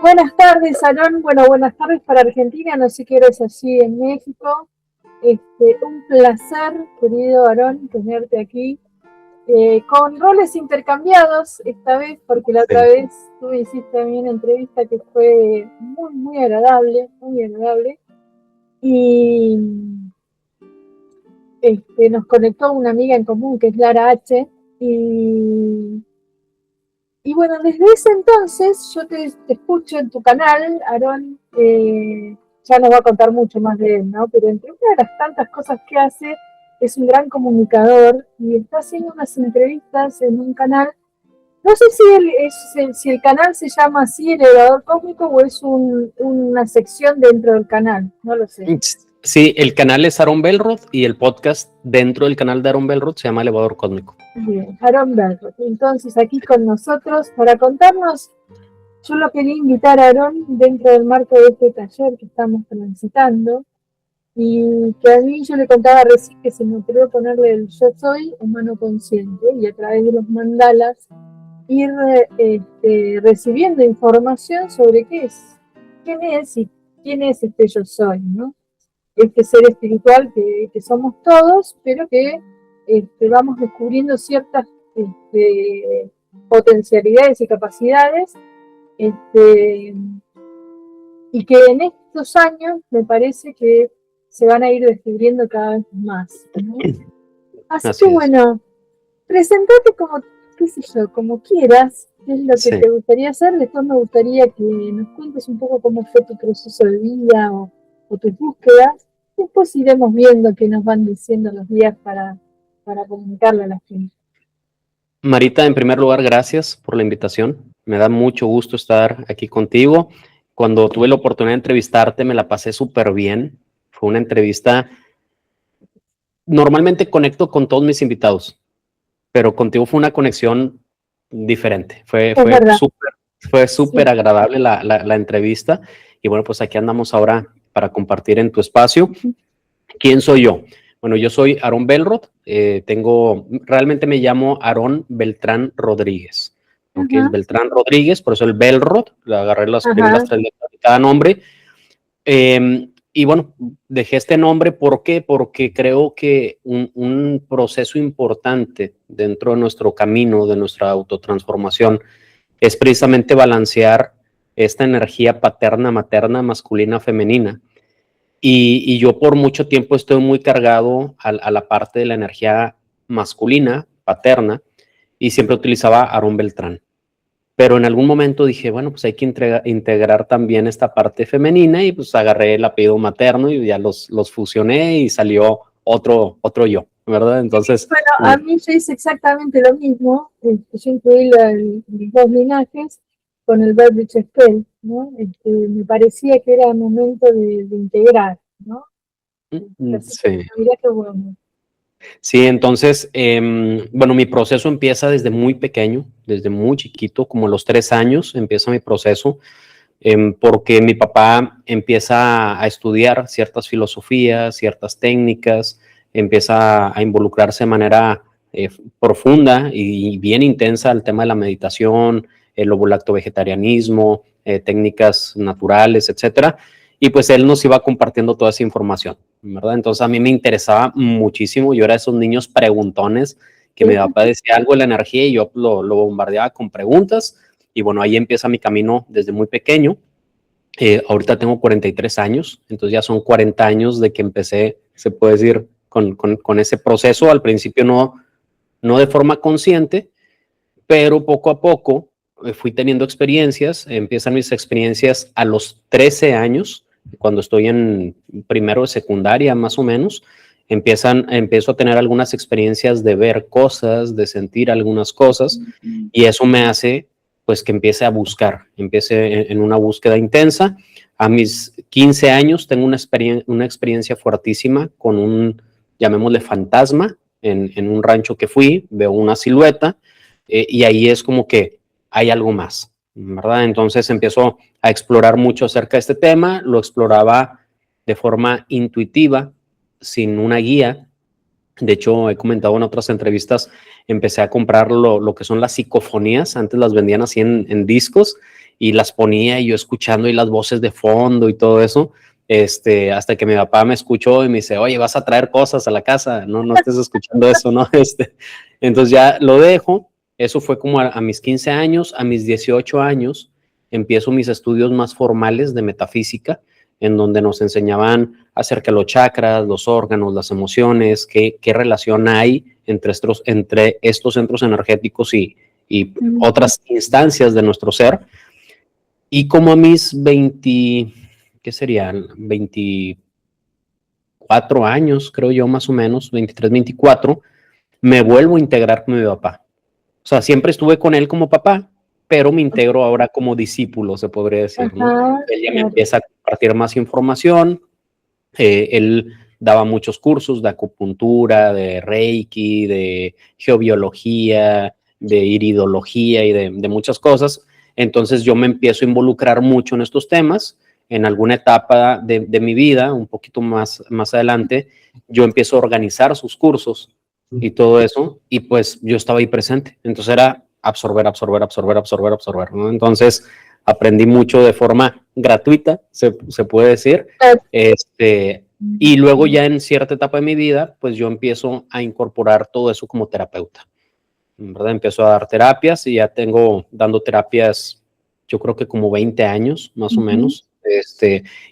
Buenas tardes, Aarón. Bueno, buenas tardes para Argentina, no sé qué hora es allí en México. Un placer, querido Aarón, tenerte aquí, con roles intercambiados esta vez, porque la otra vez tú me hiciste a mí una entrevista que fue muy, muy agradable, y nos conectó una amiga en común que es Lara H. Y bueno, desde ese entonces yo te escucho en tu canal, Aarón, ya nos va a contar mucho más de él, ¿no? Pero entre una de las tantas cosas que hace, es un gran comunicador y está haciendo unas entrevistas en un canal. No sé si el canal se llama así, El Elevador Cósmico, o es una sección dentro del canal, no lo sé. Sí, el canal es Aaron Belroth y el podcast dentro del canal de Aaron Belroth se llama Elevador Cósmico. Bien, Aaron Belroth. Entonces, aquí con nosotros para contarnos. Yo lo quería invitar a Aarón dentro del marco de este taller que estamos transitando, y que a mí yo le contaba recién que se me ocurrió ponerle el yo soy humano consciente, y a través de los mandalas ir recibiendo información sobre quién es y quién es este yo soy, ¿no? Este ser espiritual que somos todos, pero que vamos descubriendo ciertas potencialidades y capacidades, y que en estos años me parece que se van a ir descubriendo cada vez más, ¿no? Así que bueno, presentate como, qué sé yo, como quieras, qué es lo que te gustaría hacer. Después me gustaría que nos cuentes un poco cómo fue tu proceso de vida o tus búsquedas. Después iremos viendo qué nos van diciendo los días para comunicarle a la gente. Marita, en primer lugar, gracias por la invitación. Me da mucho gusto estar aquí contigo. Cuando tuve la oportunidad de entrevistarte, me la pasé súper bien. Fue una entrevista. Normalmente conecto con todos mis invitados, pero contigo fue una conexión diferente. Fue súper agradable la entrevista. Y bueno, pues aquí andamos ahora para compartir en tu espacio. ¿Quién soy yo? Bueno, yo soy Aaron Belroth. Realmente me llamo Aarón Beltrán Rodríguez. ¿Okay? Es Beltrán Rodríguez, por eso el Belroth. Le agarré las primeras 3 letras de cada nombre. Y bueno, dejé este nombre, ¿por qué? Porque creo que un proceso importante dentro de nuestro camino, de nuestra autotransformación, es precisamente balancear esta energía paterna, materna, masculina, femenina. Y yo por mucho tiempo estoy muy cargado a la parte de la energía masculina, paterna, y siempre utilizaba Aarón Beltrán. Pero en algún momento dije, bueno, pues hay que integrar también esta parte femenina, y pues agarré el apellido materno y ya los fusioné y salió otro yo, ¿verdad? Entonces... Bueno, a mí yo hice exactamente lo mismo. Yo incluí los 2 linajes con el Berbridge Spell, ¿no? Me parecía que era momento de integrar, ¿no? Sí. Mirá qué bueno. Sí, entonces, bueno, mi proceso empieza desde muy pequeño, desde muy chiquito, como a los 3 años empieza mi proceso, porque mi papá empieza a estudiar ciertas filosofías, ciertas técnicas, empieza a involucrarse de manera profunda y bien intensa al tema de la meditación, el ovo-lacto-vegetarianismo, técnicas naturales, etcétera. Y pues él nos iba compartiendo toda esa información, ¿verdad? Entonces a mí me interesaba muchísimo. Yo era de esos niños preguntones que mi papá decía algo de la energía y yo lo bombardeaba con preguntas. Y bueno, ahí empieza mi camino desde muy pequeño. Ahorita tengo 43 años, entonces ya son 40 años de que empecé, se puede decir, con ese proceso. Al principio no de forma consciente, pero poco a poco fui teniendo experiencias. Empiezan mis experiencias a los 13 años, cuando estoy en primero de secundaria más o menos. Empiezo a tener algunas experiencias de ver cosas, de sentir algunas cosas, y eso me hace pues que empiece en una búsqueda intensa. A mis 15 años tengo una experiencia fuertísima con un, llamémosle, fantasma en un rancho que fui. Veo una silueta, y ahí es como que hay algo más, ¿verdad? Entonces empiezo a explorar mucho acerca de este tema. Lo exploraba de forma intuitiva, sin una guía. De hecho, he comentado en otras entrevistas, empecé a comprar lo que son las psicofonías. Antes las vendían así en discos, y las ponía y yo escuchando y las voces de fondo y todo eso, hasta que mi papá me escuchó y me dice, oye, vas a traer cosas a la casa, no estés escuchando eso, ¿no? Entonces ya lo dejo. Eso fue como a mis 15 años. A mis 18 años empiezo mis estudios más formales de metafísica, en donde nos enseñaban acerca de los chakras, los órganos, las emociones, qué relación hay entre estos centros energéticos y otras instancias de nuestro ser. Y como a mis 20, ¿qué serían? 24 años, creo yo, más o menos, 23, 24, me vuelvo a integrar con mi papá. O sea, siempre estuve con él como papá, pero me integro ahora como discípulo, se podría decir, ¿no? Ajá, Él ya me claro. empieza a compartir más información. Él daba muchos cursos de acupuntura, de reiki, de geobiología, de iridología y de muchas cosas. Entonces yo me empiezo a involucrar mucho en estos temas. En alguna etapa de mi vida, un poquito más adelante, yo empiezo a organizar sus cursos y todo eso, y pues yo estaba ahí presente. Entonces era absorber, absorber, absorber, absorber, absorber, ¿no? Entonces aprendí mucho de forma gratuita, se puede decir. Y luego ya en cierta etapa de mi vida, pues yo empiezo a incorporar todo eso como terapeuta, ¿verdad? Empiezo a dar terapias y ya tengo dando terapias, yo creo que como 20 años, más o menos.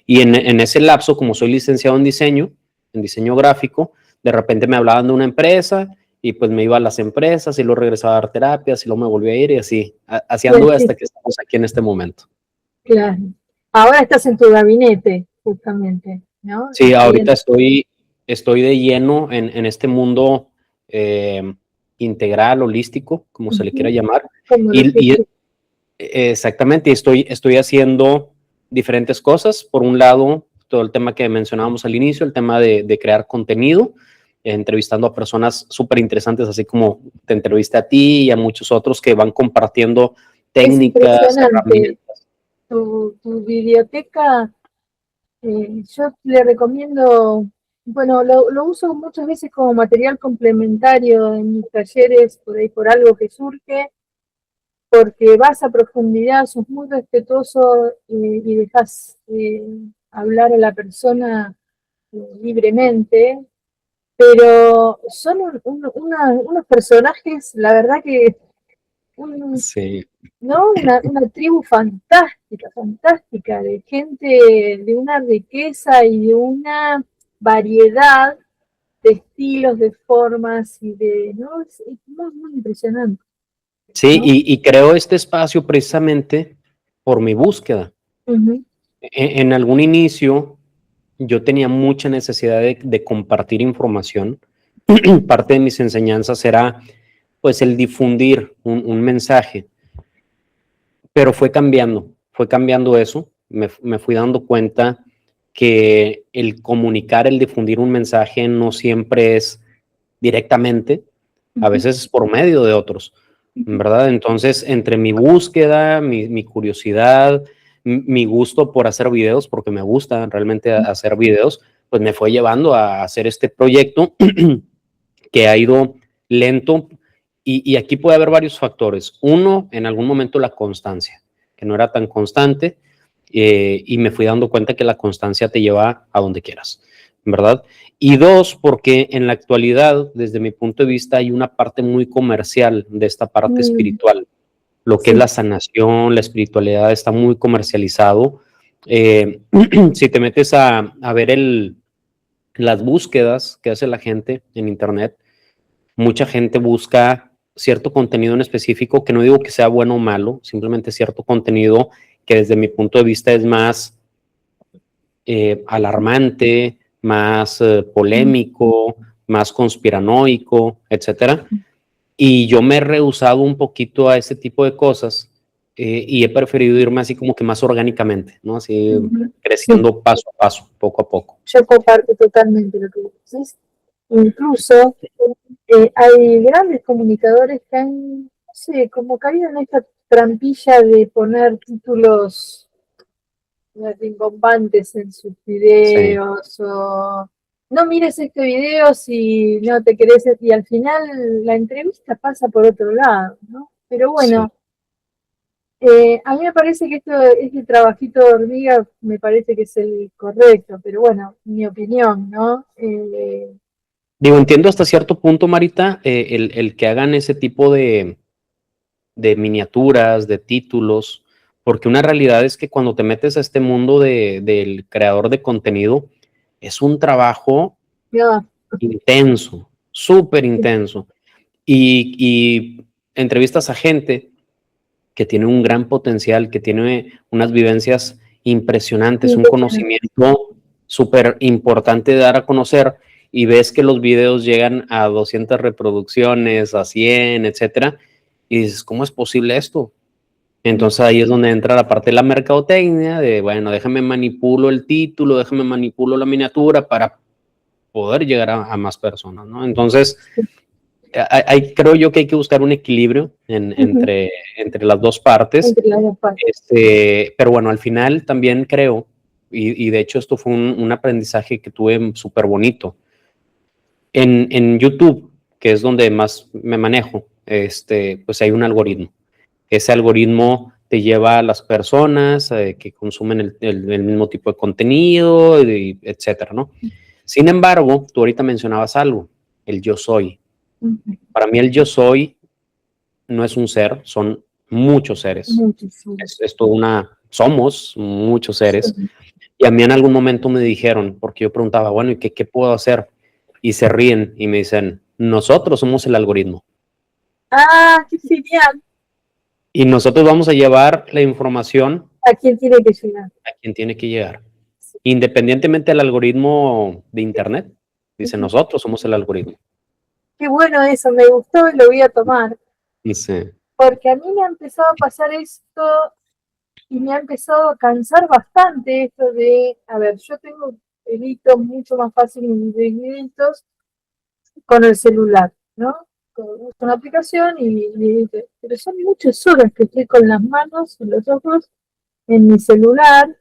Y en ese lapso, como soy licenciado en diseño gráfico, de repente me hablaban de una empresa y pues me iba a las empresas y luego regresaba a dar terapias y luego me volví a ir y así, haciendo hasta que estamos aquí en este momento. Claro. Ahora estás en tu gabinete, justamente, ¿no? Sí, ahorita estoy de lleno en este mundo integral, holístico, como se le quiera llamar. Como Y exactamente, estoy haciendo diferentes cosas. Por un lado, todo el tema que mencionábamos al inicio, el tema de crear contenido, entrevistando a personas súper interesantes, así como te entrevisté a ti y a muchos otros que van compartiendo es técnicas, impresionante. herramientas. Tu biblioteca, yo le recomiendo, bueno, lo uso muchas veces como material complementario en mis talleres, por ahí por algo que surge, porque vas a profundidad, sos muy respetuoso y dejas hablar a la persona libremente, pero son unos personajes, la verdad que Sí. ¿no? Una tribu fantástica, fantástica, de gente de una riqueza y de una variedad de estilos, de formas y ¿no? Es muy, muy impresionante, Sí, ¿no? y creo este espacio precisamente por mi búsqueda. Ujú. En algún inicio yo tenía mucha necesidad de compartir información. Parte de mis enseñanzas era pues el difundir un mensaje, pero fue cambiando eso. Me fui dando cuenta que el comunicar, el difundir un mensaje no siempre es directamente, a Ujú. veces es por medio de otros, Ujú. ¿verdad? Entonces, entre mi búsqueda, mi curiosidad, mi gusto por hacer videos, porque me gusta realmente hacer videos, pues me fue llevando a hacer este proyecto que ha ido lento y aquí puede haber varios factores. Uno, en algún momento la constancia, que no era tan constante y me fui dando cuenta que la constancia te lleva a donde quieras, ¿verdad? Y dos, porque en la actualidad, desde mi punto de vista, hay una parte muy comercial de esta parte Mm, espiritual. Lo que es sí, la sanación, la espiritualidad está muy comercializado. Si te metes a ver las búsquedas que hace la gente en Internet, mucha gente busca cierto contenido en específico, que no digo que sea bueno o malo, simplemente cierto contenido que desde mi punto de vista es más alarmante, más polémico, más conspiranoico, etcétera. Y yo me he rehusado un poquito a ese tipo de cosas y he preferido irme así como que más orgánicamente, ¿no? Así ujú, sí, creciendo paso a paso, poco a poco. yo comparto totalmente lo que dices. Incluso hay grandes comunicadores que han, no sé, como caído en esta trampilla de poner títulos rimbombantes en sus Sí, videos o no mires este video si no te querés y al final la entrevista pasa por otro lado, ¿no? Pero sí. bueno, A mí me parece que este trabajito de hormiga me parece que es el correcto, pero bueno, mi opinión, ¿no? Digo, entiendo hasta cierto punto, Marita, el que hagan ese tipo de miniaturas, de títulos, porque una realidad es que cuando te metes a este mundo del creador de contenido, es un trabajo No, intenso, súper intenso. Y entrevistas a gente que tiene un gran potencial, que tiene unas vivencias impresionantes, un impresionante. conocimiento súper importante de dar a conocer, y ves que los videos llegan a 200 reproducciones, a 100, etcétera, y dices, ¿cómo es posible esto? Entonces ahí es donde entra la parte de la mercadotecnia, de, bueno, déjame manipulo el título, déjame manipulo la miniatura para poder llegar a más personas, ¿no? Entonces, creo yo que hay que buscar un equilibrio Ujú, entre las dos partes, entre las dos partes. pero bueno, al final también creo, y de hecho esto fue un aprendizaje que tuve súper bonito, en YouTube, que es donde más me manejo, pues hay un algoritmo. Ese algoritmo te lleva a las personas que consumen el mismo tipo de contenido, etcétera, ¿no? Sin embargo, tú ahorita mencionabas algo, el yo soy. Ujú, Para mí el yo soy no es un ser, son muchos seres. muchísimo. Es toda somos muchos seres. Sí. Y a mí en algún momento me dijeron, porque yo preguntaba, bueno, ¿y qué puedo hacer? Y se ríen y me dicen, nosotros somos el algoritmo. Ah, qué genial. Y nosotros vamos a llevar la información ¿A quién tiene que llegar? a quien tiene que llegar. Independientemente del algoritmo de Internet, dice, Ujú. nosotros somos el algoritmo. Qué bueno eso, me gustó y lo voy a tomar. Dice, Porque a mí me ha empezado a pasar esto y me ha empezado a cansar bastante esto de, a ver, yo tengo delitos mucho más fáciles mis delitos con el celular, ¿no? Con una aplicación pero son muchas horas que estoy con las manos y los ojos en mi celular,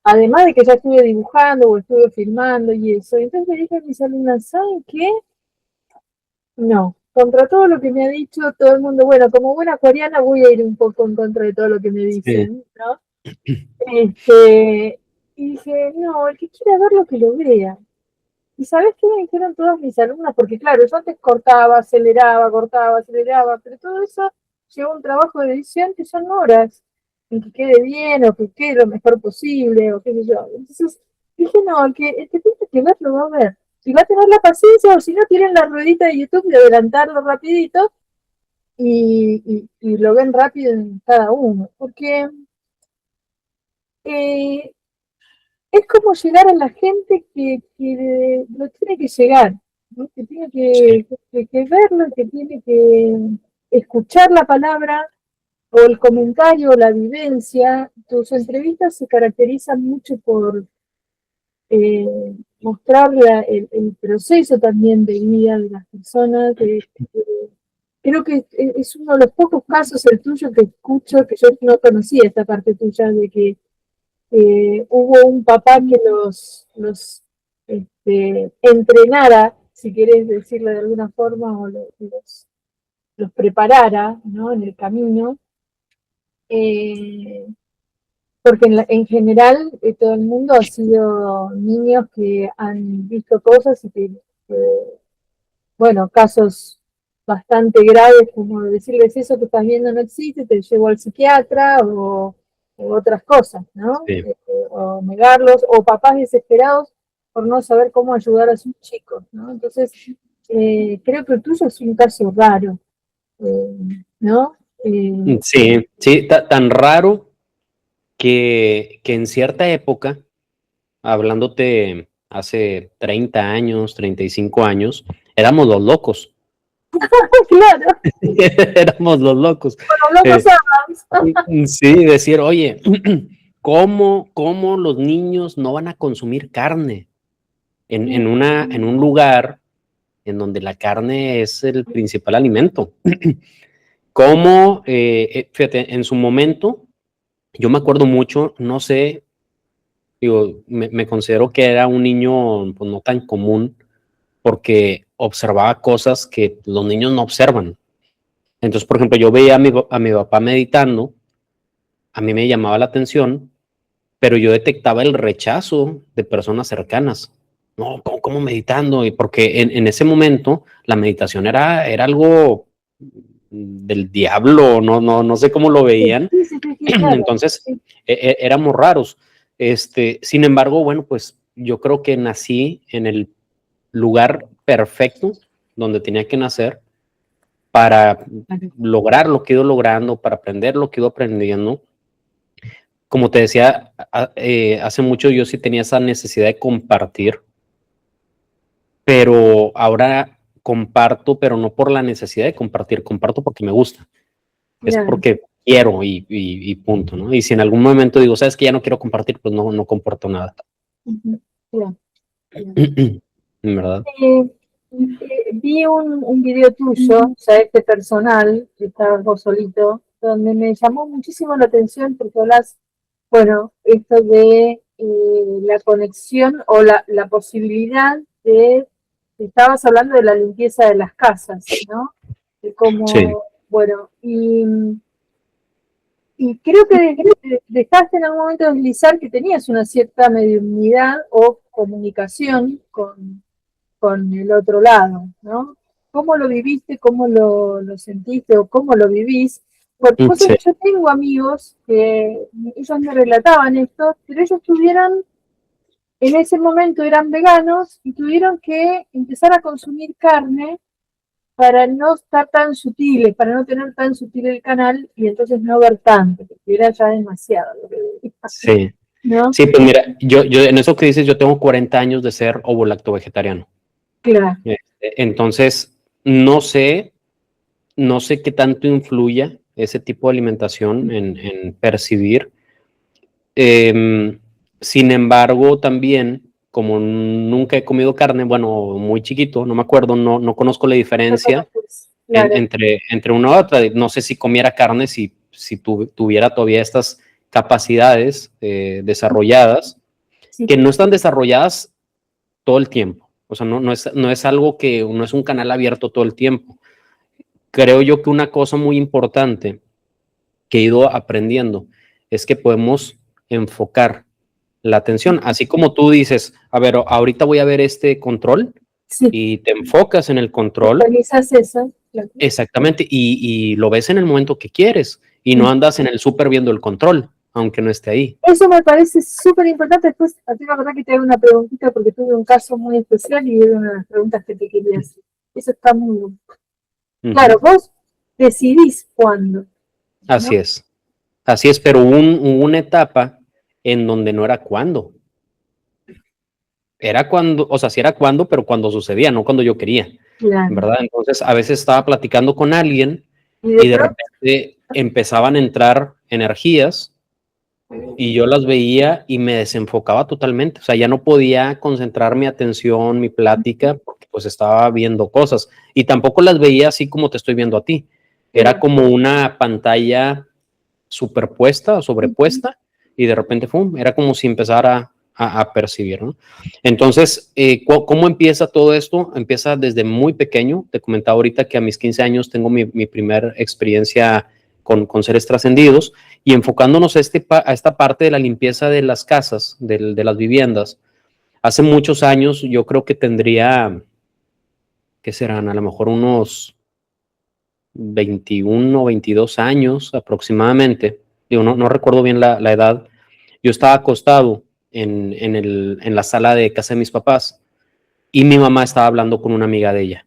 además de que ya estuve dibujando o estuve filmando y eso. Entonces le dije a mis alumnas, ¿saben qué? No, contra todo lo que me ha dicho todo el mundo, bueno, como buena coreana voy a ir un poco en contra de todo lo que me sí, dicen, ¿no? Este, y dije, no, el que quiera verlo que lo vea. ¿Y sabes qué me dijeron todas mis alumnas? Porque claro, yo antes cortaba, aceleraba, pero todo eso lleva un trabajo de edición que son horas, en que quede bien o que quede lo mejor posible o qué sé yo. Entonces dije, no, el que tiene que verlo va a ver. Si va a tener la paciencia o si no, tienen la ruedita de YouTube de adelantarlo rapidito y lo ven rápido en cada uno. Porque eh, es como llegar a la gente que lo tiene que llegar, ¿no? Que tiene sí. que verlo, que tiene que escuchar la palabra o el comentario o la vivencia. Tus entrevistas se caracterizan mucho por mostrar el proceso también de vida de las personas. Creo que es uno de los pocos casos el tuyo que escucho, que yo no conocía esta parte tuya de que hubo un papá que los entrenara, si querés decirlo de alguna forma, o los preparara, ¿no? En el camino, eh, porque en general todo el mundo ha sido niños que han visto cosas y bueno, casos bastante graves, como decirles eso que estás viendo no existe, te llevo al psiquiatra o otras cosas, ¿no? Sí. O negarlos, o papás desesperados por no saber cómo ayudar a sus chicos, ¿no? Entonces, creo que el tuyo es un caso raro, ¿no? Sí, sí, tan raro que en cierta época, hablándote hace 30 años, 35 años, éramos los locos. Claro, Éramos los locos. bueno, locos Eh, Adams. sí, decir, oye, ¿cómo los niños no van a consumir carne en un lugar en donde la carne es el principal alimento? ¿Cómo, fíjate, en su momento, yo me acuerdo mucho, no sé, digo, me considero que era un niño pues, no tan común porque observaba cosas que los niños no observan. Entonces, por ejemplo, yo veía a mi papá meditando a mí me llamaba la atención, pero yo detectaba el rechazo de personas cercanas. No, ¿cómo meditando? Y porque en ese momento la meditación era algo del diablo, no sé cómo lo Sí, veían. sí, sí, sí, sí, claro. Entonces, Sí, éramos raros. Sin embargo, bueno, pues yo creo que nací en el lugar perfecto donde tenía que nacer para claro. lograr lo que he ido logrando, para aprender lo que he ido aprendiendo. Como te decía, hace mucho yo sí tenía esa necesidad de compartir, pero ahora comparto, pero no por la necesidad de compartir, comparto porque me gusta, es Claro. porque quiero y punto, ¿no? Y si en algún momento digo, sabes que ya no quiero compartir, pues no comparto nada. Ujú, claro, claro. En verdad. Eh, Vi un video tuyo, ya este personal, que estabas vos solito, donde me llamó muchísimo la atención porque hablas, bueno, esto de la conexión o la posibilidad de, estabas hablando de la limpieza de las casas, ¿no? De Sí. cómo, bueno, y creo que dejaste en algún momento deslizar que tenías una cierta mediunidad o comunicación con el otro lado, ¿no? ¿Cómo lo viviste, cómo lo sentiste o cómo lo vivís? Porque vos Sí. sabés que yo tengo amigos que ellos me relataban esto, pero ellos tuvieron, en ese momento eran veganos y tuvieron que empezar a consumir carne para no estar tan sutiles, para no tener tan sutil el canal y entonces no ver tanto, porque era ya demasiado lo que veía, Sí. ¿no? Sí, pues mira, yo en eso que dices, yo tengo 40 años de ser ovo-lacto vegetariano. Claro. Entonces, no sé qué tanto influya ese tipo de alimentación en percibir. Eh, Sin embargo, también, como nunca he comido carne, bueno, muy chiquito, no me acuerdo, no conozco la No diferencia conoces, claro. entre una u otra. No sé si comiera carne, si tuviera todavía estas capacidades desarrolladas, Sí, que no están desarrolladas todo el tiempo. O sea, no es algo que, no es un canal abierto todo el tiempo. Creo yo que una cosa muy importante que he ido aprendiendo es que podemos enfocar la atención, así como tú dices, a ver, ahorita voy a ver este control sí, y te enfocas en el control, focalizas eso, claro. exactamente, y lo ves en el momento que quieres y no andas en el súper viendo el control, aunque no esté ahí. Eso me parece súper importante. Después, a ti la verdad que te hago una preguntita porque tuve un caso muy especial y era una de las preguntas que te quería hacer. Eso está muy bueno. Uh -huh. Claro, vos decidís cuándo, ¿no? Así es, pero hubo una etapa en donde no era cuándo, era cuando, o sea, sí era cuándo, pero cuando sucedía, no cuando yo quería, Claro. ¿verdad? Entonces, a veces estaba platicando con alguien Y de y de pronto, repente empezaban a entrar energías y yo las veía y me desenfocaba totalmente, o sea, ya no podía concentrar mi atención, mi plática, porque pues estaba viendo cosas y tampoco las veía así como te estoy viendo a ti, era claro. como una pantalla superpuesta o sobrepuesta y de repente, ¡fum!, era como si empezara a percibir, ¿no? Entonces, ¿cómo empieza todo esto? Empieza desde muy pequeño. Te comentaba ahorita que a mis 15 años tengo mi primer experiencia con seres trascendidos y enfocándonos a esta parte de la limpieza de las casas, de las viviendas. Hace muchos años, yo creo que tendría, ¿qué serán? A lo mejor unos 21 o 22 años aproximadamente. Digo, no recuerdo bien la edad. Yo estaba acostado en la sala de casa de mis papás y mi mamá estaba hablando con una amiga de ella.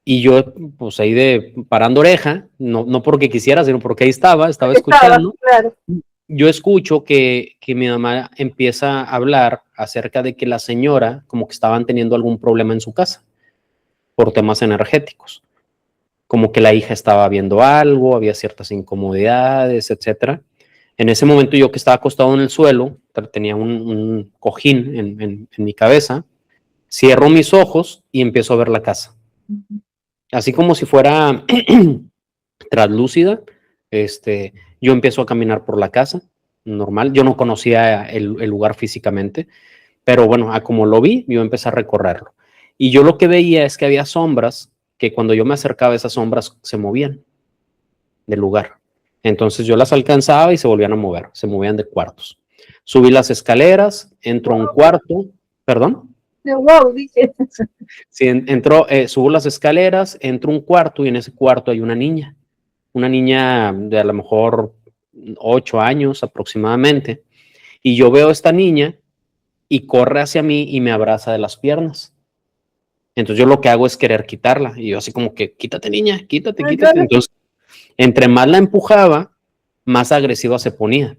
Y yo, pues ahí de parando oreja, no porque quisiera, sino porque ahí estaba Estaba, escuchando. claro. Yo escucho que mi mamá empieza a hablar acerca de que la señora como que estaban teniendo algún problema en su casa por temas energéticos, como que la hija estaba viendo algo, había ciertas incomodidades, etcétera. En ese momento yo que estaba acostado en el suelo, tenía un cojín en mi cabeza, cierro mis ojos y empiezo a ver la casa. Así como si fuera translúcida, yo empiezo a caminar por la casa, normal. Yo no conocía el lugar físicamente, pero bueno, como lo vi, yo empecé a recorrerlo. Y yo lo que veía es que había sombras que cuando yo me acercaba, esas sombras se movían del lugar. Entonces yo las alcanzaba y se volvían a mover, se movían de cuartos. Subí las escaleras, entro a un cuarto, perdón. Wow, dije. Sí, subo las escaleras, entro a un cuarto y en ese cuarto hay una niña de a lo mejor 8 años aproximadamente. Y yo veo a esta niña y corre hacia mí y me abraza de las piernas. Entonces yo lo que hago es querer quitarla. Y yo así como que, quítate niña, quítate, Ay, quítate. claro. Entonces, entre más la empujaba, más agresiva se ponía.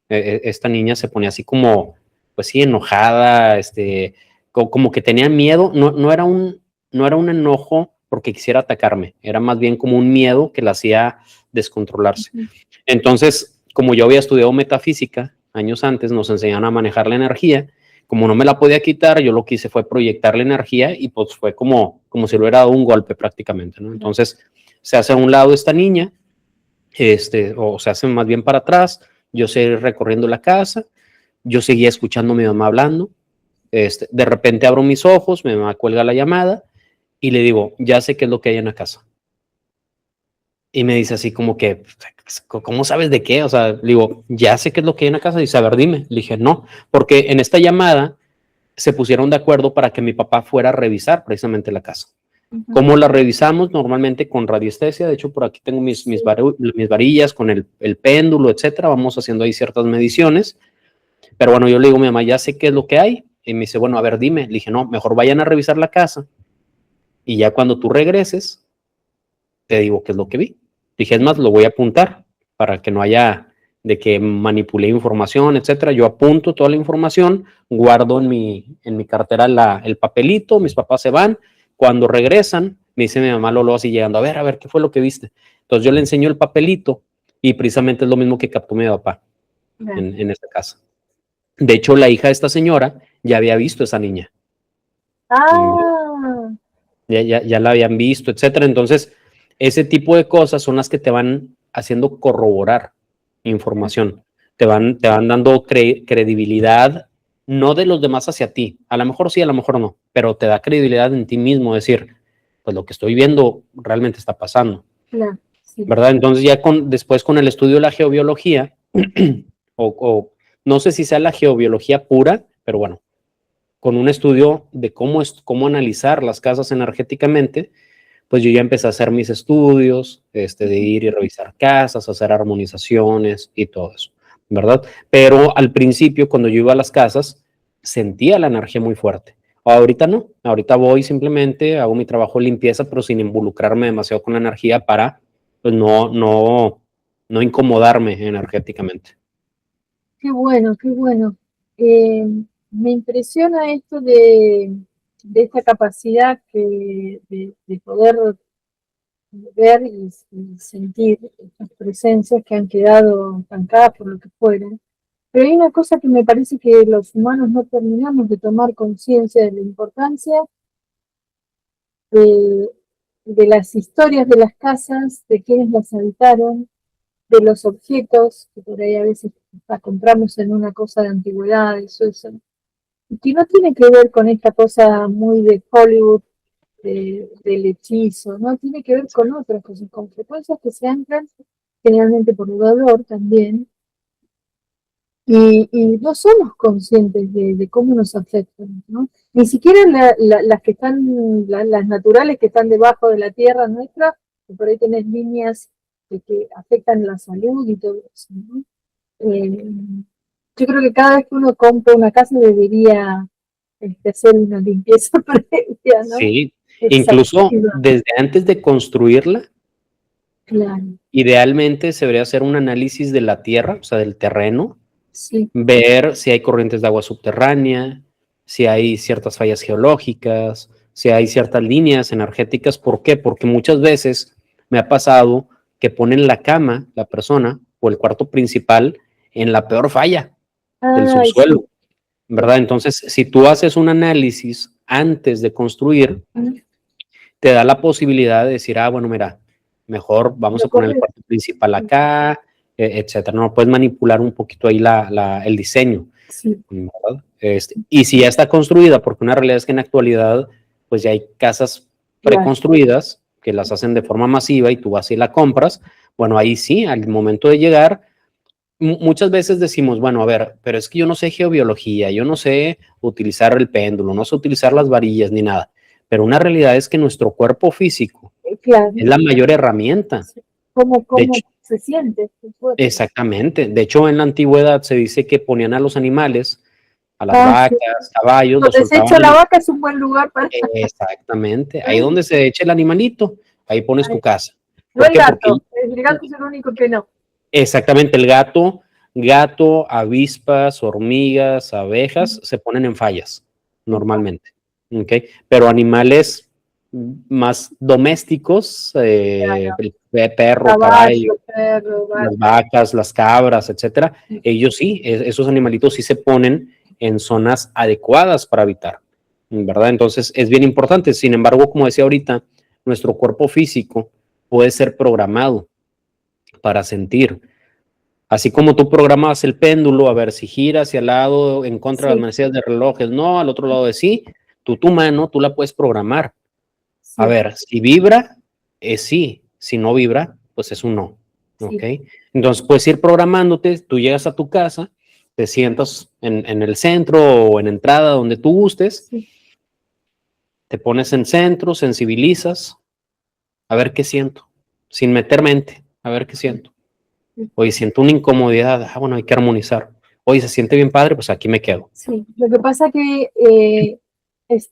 Esta niña se ponía así como, pues sí, enojada, como que tenía miedo. No era un enojo porque quisiera atacarme, era más bien como un miedo que la hacía descontrolarse. Entonces, como yo había estudiado metafísica años antes, nos enseñaron a manejar la energía. Como no me la podía quitar, yo lo que hice fue proyectar la energía y pues fue como si le hubiera dado un golpe prácticamente, ¿no? Entonces, se hace a un lado esta niña, o se hace más bien para atrás, yo seguí recorriendo la casa, yo seguía escuchando a mi mamá hablando, de repente abro mis ojos, mi mamá cuelga la llamada y le digo, ya sé qué es lo que hay en la casa. Y me dice así como que, ¿cómo sabes de qué? O sea, le digo, ya sé qué es lo que hay en la casa. Dice, a ver, dime. Le dije, no, porque en esta llamada se pusieron de acuerdo para que mi papá fuera a revisar precisamente la casa. ¿Cómo la revisamos? Normalmente con radiestesia. De hecho, por aquí tengo mis varillas con el péndulo, etcétera. Vamos haciendo ahí ciertas mediciones. Pero bueno, yo le digo a mi mamá, ya sé qué es lo que hay. Y me dice, bueno, a ver, dime. Le dije, no, mejor vayan a revisar la casa. Y ya cuando tú regreses, te digo qué es lo que vi. Dije, es más, lo voy a apuntar para que no haya de que manipulé información, etcétera. Yo apunto toda la información, guardo en mi cartera el papelito, mis papás se van. Cuando regresan, me dice mi mamá Lolo así llegando, a ver, ¿qué fue lo que viste? Entonces yo le enseño el papelito y precisamente es lo mismo que captó mi papá en esta casa. De hecho, la hija de esta señora ya había visto a esa niña. Ah, Ya la habían visto, etcétera. Entonces, ese tipo de cosas son las que te van haciendo corroborar información, te van dando credibilidad, no de los demás hacia ti, a lo mejor sí, a lo mejor no, pero te da credibilidad en ti mismo, decir, pues lo que estoy viendo realmente está pasando, claro, sí. ¿verdad? Entonces ya después con el estudio de la geobiología, o no sé si sea la geobiología pura, pero bueno, con un estudio de cómo analizar las casas energéticamente, pues yo ya empecé a hacer mis estudios, de ir y revisar casas, hacer armonizaciones y todo eso, ¿verdad? Pero al principio, cuando yo iba a las casas, sentía la energía muy fuerte. Ahorita no, ahorita voy simplemente, hago mi trabajo de limpieza, pero sin involucrarme demasiado con la energía para, pues no incomodarme energéticamente. Qué bueno, qué bueno. Me impresiona esto de esta capacidad de poder ver y sentir estas presencias que han quedado estancadas por lo que fueran. Pero hay una cosa que me parece que los humanos no terminamos de tomar conciencia de la importancia de, de las historias de las casas, de quienes las habitaron, de los objetos, que por ahí a veces las compramos en una cosa de antigüedades, eso, y que no tiene que ver con esta cosa muy de Hollywood, del hechizo, no tiene que ver con otras cosas, con frecuencias que se anclan generalmente por el dolor también, y no somos conscientes de cómo nos afectan, ¿no? Ni siquiera las que están, las naturales que están debajo de la tierra nuestra, que por ahí tenés líneas que afectan la salud y todo eso, ¿no? Yo creo que cada vez que uno compra una casa debería hacer una limpieza previa, ¿no? Sí, incluso Exhaustiva. desde antes de construirla, Claro, idealmente se debería hacer un análisis de la tierra, o sea, del terreno, sí. ver si hay corrientes de agua subterránea, si hay ciertas fallas geológicas, si hay ciertas líneas energéticas. ¿Por qué? Porque muchas veces me ha pasado que ponen la cama, la persona, o el cuarto principal en la peor falla del Ay, sí. subsuelo, ¿verdad? Entonces, si tú haces un análisis antes de construir, te da la posibilidad de decir, ah, bueno, mira, mejor vamos Lo a poner el correcto. cuarto principal acá, etcétera. No puedes manipular un poquito ahí el diseño, Sí, ¿verdad? Y si ya está construida, porque una realidad es que en la actualidad, pues ya hay casas claro. preconstruidas que las hacen de forma masiva y tú vas y la compras, Bueno, ahí sí, al momento de llegar, muchas veces decimos, bueno, a ver, pero es que yo no sé geobiología, yo no sé utilizar el péndulo, no sé utilizar las varillas ni nada, pero una realidad es que nuestro cuerpo físico Claro. es la mayor herramienta. ¿Cómo De hecho, se siente el cuerpo? exactamente. De hecho, en la antigüedad se dice que ponían a los animales, a las Sí. vacas, caballos, los Donde se soltaban echa la vaca es un buen lugar para... exactamente. Ahí donde se eche el animalito, ahí pones tu casa. No ¿Por el qué? Porque gato. El gato es el único que no. exactamente el gato, avispas, hormigas, abejas se ponen en fallas normalmente. ¿Ok? Pero animales más domésticos, Claro. el perro, caballo, Caballo, perro, las vaca. vacas, las cabras, etcétera, ellos sí, esos animalitos sí se ponen en zonas adecuadas para habitar, ¿verdad? Entonces es bien importante. Sin embargo, como decía ahorita, nuestro cuerpo físico puede ser programado para sentir. Así como tú programas el péndulo, a ver si gira hacia el lado, en contra de las Sí, manecillas de relojes, no, al otro lado de sí, tu mano, tú la puedes programar. A sí, ver, si vibra, es sí, si no vibra, pues es un no. ¿Ok? sí. Entonces puedes ir programándote, tú llegas a tu casa, te sientas en el centro o en entrada donde tú gustes, Sí. te pones en centro, sensibilizas, a ver qué siento, sin meter mente, a ver qué siento. Oye, siento una incomodidad, bueno, hay que armonizar. Oye, se siente bien padre, pues aquí me quedo. Sí, lo que pasa que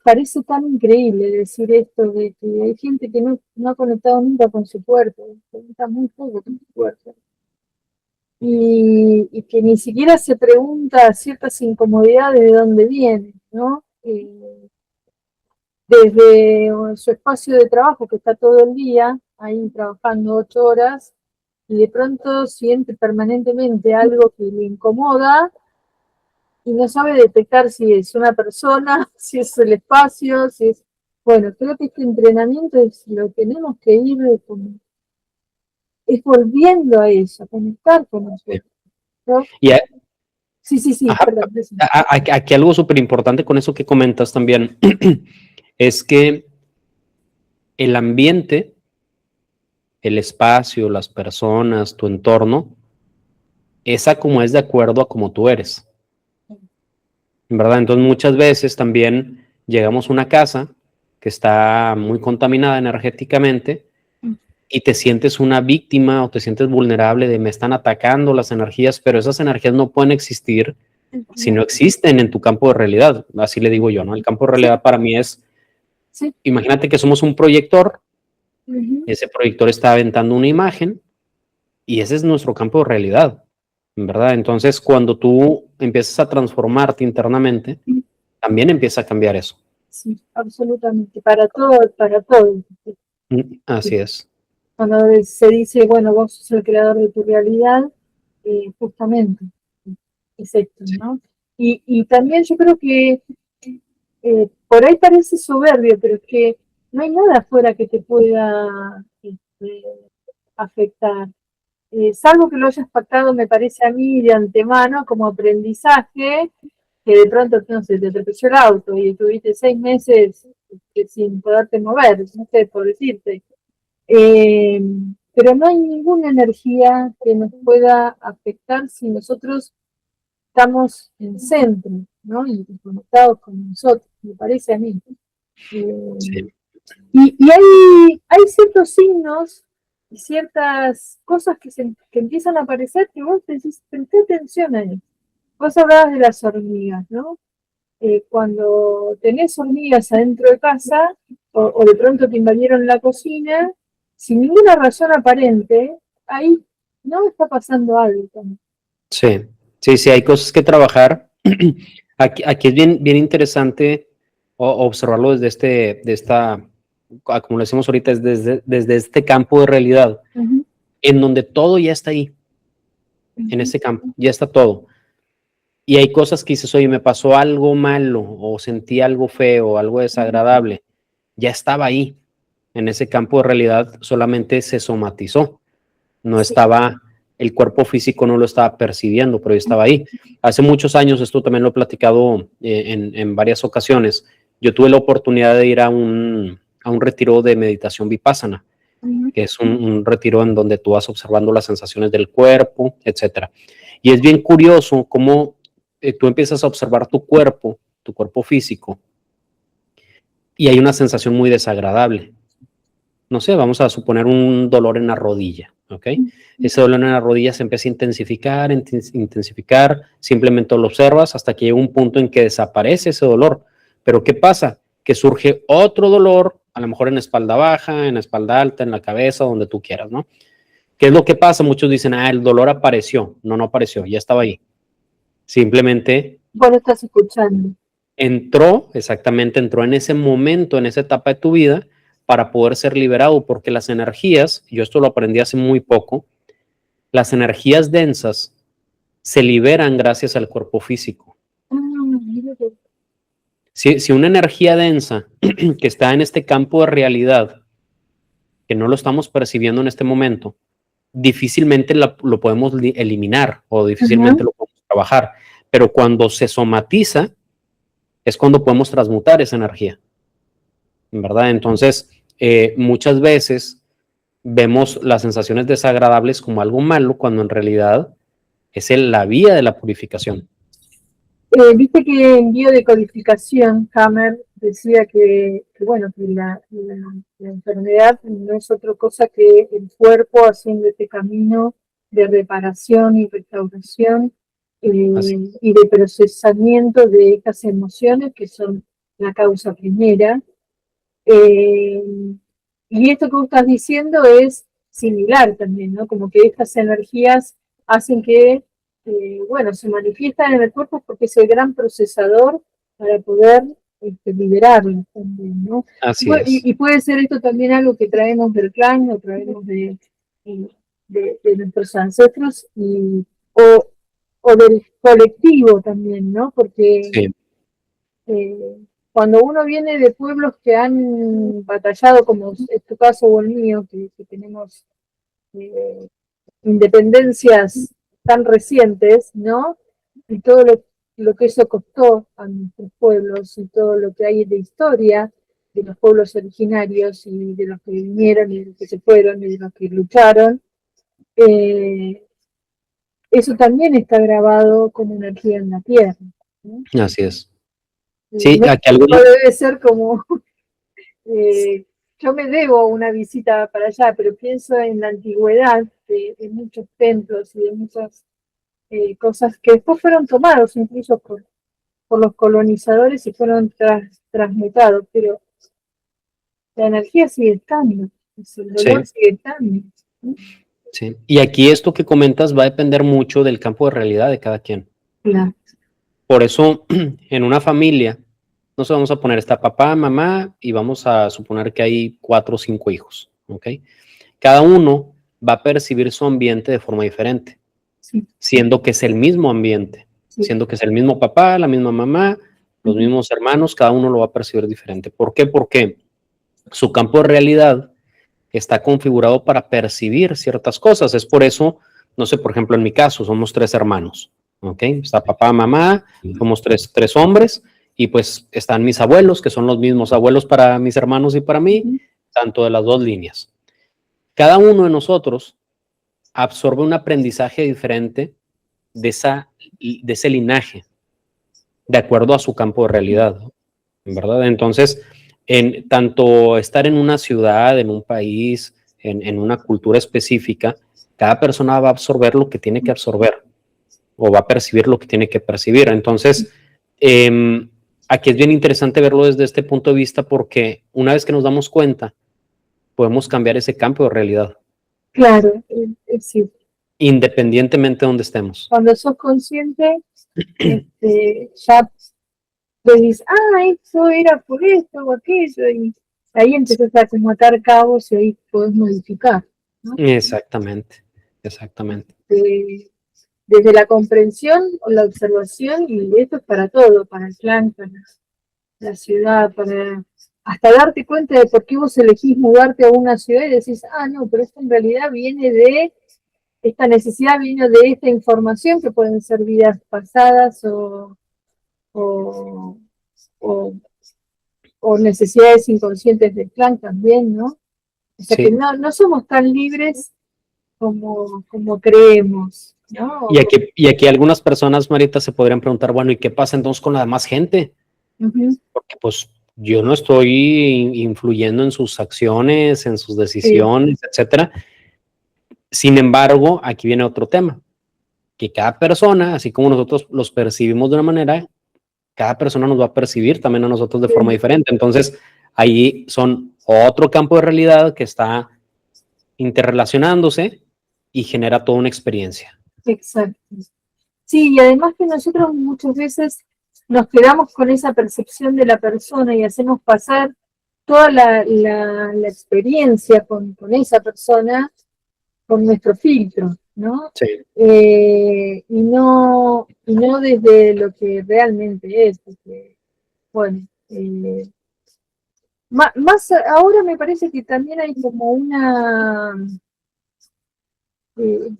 parece tan increíble decir esto de que hay gente que no ha conectado nunca con su cuerpo, conecta muy poco con su cuerpo. Y que ni siquiera se pregunta ciertas incomodidades de dónde vienen, ¿no? Desde su espacio de trabajo, que está todo el día ahí trabajando 8 horas, y de pronto siente permanentemente algo que le incomoda y no sabe detectar si es una persona, si es el espacio, si es... Bueno, creo que este entrenamiento es lo que tenemos que ir como, es volviendo a eso, a conectar con nosotros, ¿no? Y Sí, ajá, perdón. aquí algo súper importante con eso que comentas también es que el ambiente, el espacio, las personas, tu entorno, esa como es de acuerdo a como tú eres, ¿verdad? Entonces muchas veces también llegamos a una casa que está muy contaminada energéticamente y te sientes una víctima o te sientes vulnerable de me están atacando las energías, pero esas energías no pueden existir si no existen en tu campo de realidad. Así le digo yo, ¿no? El campo de Sí, realidad para mí es, sí. imagínate que somos un proyector, Uh-huh. ese proyector está aventando una imagen y ese es nuestro campo de realidad, ¿verdad? Entonces, cuando tú empiezas a transformarte internamente, también empieza a cambiar eso. Sí, absolutamente, para todo, para todo. Así es. Cuando se dice, bueno, vos sos el creador de tu realidad, justamente es esto, Sí. ¿no? Y también yo creo que por ahí parece soberbio, pero es que no hay nada afuera que te pueda afectar. Salvo que lo hayas pactado, me parece a mí, de antemano, como aprendizaje, que de pronto, no sé, te atropelló el auto y estuviste 6 meses sin poderte mover, no sé, por decirte. Eh, pero no hay ninguna energía que nos pueda afectar si nosotros estamos en centro, ¿no? Y conectados con nosotros, me parece a mí. Sí. Y hay ciertos signos y ciertas cosas que empiezan a aparecer que vos decís, presté atención a ellos. Vos hablabas de las hormigas, ¿no? Cuando tenés hormigas adentro de casa, o de pronto te invadieron la cocina, sin ninguna razón aparente, ahí no está pasando algo también. Sí, sí, hay cosas que trabajar. Aquí es bien interesante observarlo desde como lo decimos ahorita, es desde este campo de realidad, Uh-huh, en donde todo ya está ahí, en uh-huh, ese campo, ya está todo. Y hay cosas que dices, oye, me pasó algo malo, o sentí algo feo, algo desagradable, ya estaba ahí, en ese campo de realidad, solamente se somatizó. No sí, estaba, el cuerpo físico no lo estaba percibiendo, pero yo estaba ahí. Hace muchos años, esto también lo he platicado en varias ocasiones, yo tuve la oportunidad de ir a un retiro de meditación vipassana. uh-huh, que es un retiro en donde tú vas observando las sensaciones del cuerpo, etcétera. Y es bien curioso cómo tú empiezas a observar tu cuerpo físico, y hay una sensación muy desagradable. No sé, vamos a suponer un dolor en la rodilla, ¿ok? Ese dolor en la rodilla se empieza a intensificar, simplemente lo observas hasta que llega un punto en que desaparece ese dolor. Pero ¿qué pasa? Que surge otro dolor, a lo mejor en la espalda baja, en la espalda alta, en la cabeza, donde tú quieras, ¿no? ¿Qué es lo que pasa? Muchos dicen, el dolor apareció. No, no apareció, ya estaba ahí. Simplemente Vos lo estás escuchando. entró en ese momento, en esa etapa de tu vida, para poder ser liberado, porque las energías, yo esto lo aprendí hace muy poco, las energías densas se liberan gracias al cuerpo físico. Si una energía densa que está en este campo de realidad, que no lo estamos percibiendo en este momento, difícilmente lo podemos eliminar o difícilmente lo podemos trabajar, pero cuando se somatiza es cuando podemos transmutar esa energía, ¿verdad? Entonces, muchas veces vemos las sensaciones desagradables como algo malo, cuando en realidad es la vía de la purificación. Viste que en biodecodificación Hammer decía que bueno, que la enfermedad no es otra cosa que el cuerpo haciendo este camino de reparación y restauración y de procesamiento de estas emociones que son la causa primera. Y esto que vos estás diciendo es similar también, ¿no? Como que estas energías hacen que, bueno, se manifiestan en el cuerpo porque es el gran procesador para poder liberarlo también, ¿no? Así es. Y puede ser esto también algo que traemos del clan, o traemos de nuestros ancestros, o del colectivo también, ¿no? Porque Sí. Cuando uno viene de pueblos que han batallado, como es tu caso o el mío, que tenemos independencias tan recientes, ¿no? Y todo lo que eso costó a nuestros pueblos y todo lo que hay de historia de los pueblos originarios y de los que vinieron y de los que se fueron y de los que lucharon, eso también está grabado como energía en la tierra, ¿no? Así es. Sí, No, aquí algunos... no debe ser como yo me debo una visita para allá, pero pienso en la antigüedad de muchos templos y de muchas cosas que después fueron tomados incluso por los colonizadores y fueron transmutados, pero la energía sigue estando, el dolor sigue estando. Sí. Y aquí esto que comentas va a depender mucho del campo de realidad de cada quien. Claro. Por eso, en una familia, no se vamos a poner, está papá, mamá, y vamos a suponer que hay 4 o 5 hijos, ¿ok? Cada uno va a percibir su ambiente de forma diferente, siendo que es el mismo ambiente, siendo que es el mismo papá, la misma mamá, los mismos hermanos, cada uno lo va a percibir diferente. ¿Por qué? Porque su campo de realidad está configurado para percibir ciertas cosas. Es por eso, no sé, por ejemplo, en mi caso, somos 3 hermanos, ¿ok? Está papá, mamá, somos tres hombres, y pues están mis abuelos, que son los mismos abuelos para mis hermanos y para mí, tanto de las 2 líneas. Cada uno de nosotros absorbe un aprendizaje diferente de ese linaje, de acuerdo a su campo de realidad, ¿verdad? Entonces, tanto estar en una ciudad, en un país, en una cultura específica, cada persona va a absorber lo que tiene que absorber o va a percibir lo que tiene que percibir. Entonces, aquí es bien interesante verlo desde este punto de vista, porque una vez que nos damos cuenta, podemos cambiar ese campo de realidad. Claro, sí. Independientemente de donde estemos. Cuando sos consciente, ya dices, eso era por esto o aquello, y ahí empezás a atar cabos y ahí podés modificar, ¿no? Exactamente. Desde la comprensión o la observación, y esto es para todo, para el clan, para la ciudad, para hasta darte cuenta de por qué vos elegís mudarte a una ciudad y decís, no, pero esto en realidad viene de, esta necesidad viene de esta información, que pueden ser vidas pasadas o necesidades inconscientes del clan también, ¿no? O sea que Sí. no somos tan libres como creemos, ¿no? Y aquí algunas personas, Marita, se podrían preguntar, bueno, ¿y qué pasa entonces con la demás gente? Ujú, Porque pues yo no estoy influyendo en sus acciones, en sus sí, decisiones, etcétera. Sin embargo, aquí viene otro tema, que cada persona, así como nosotros los percibimos de una manera, cada persona nos va a percibir también a nosotros de forma sí, diferente. Entonces, ahí son otro campo de realidad que está interrelacionándose y genera toda una experiencia. exacto. Sí, y además que nosotros muchas veces nos quedamos con esa percepción de la persona y hacemos pasar toda la experiencia con esa persona con nuestro filtro, ¿no? Sí, Y no desde lo que realmente es, porque, bueno, más ahora me parece que también hay eh,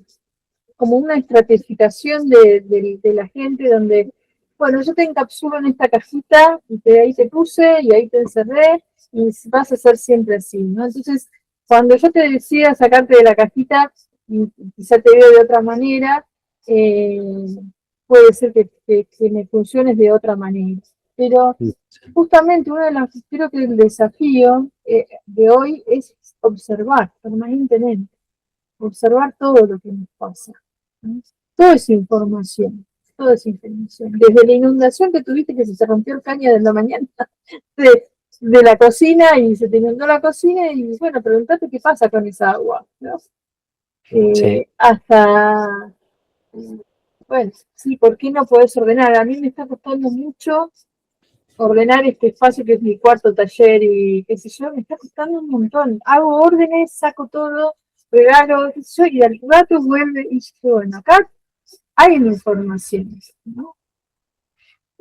como una estratificación de la gente donde, bueno, yo te encapsulo en esta cajita y ahí te puse y ahí te encerré y vas a ser siempre así, ¿no? Entonces, cuando yo te decida sacarte de la cajita y quizá te veo de otra manera, eh, puede ser que me funciones de otra manera. Pero justamente uno de los, creo que el desafío de hoy es observar permanentemente, observar todo lo que nos pasa, ¿no? Todo es información, todo es información. Desde la inundación que tuviste que se te rompió el caño de la mañana de la cocina y se te inundó la cocina y bueno, preguntate qué pasa con esa agua, ¿no? sí, Hasta, bueno, sí, ¿por qué no podés ordenar? A mí me está costando mucho ordenar este espacio que es mi cuarto taller y qué sé yo, me está costando un montón. Hago órdenes, saco todo, regalo, qué sé yo, y al rato vuelve y yo, bueno, acá hay una información, ¿no?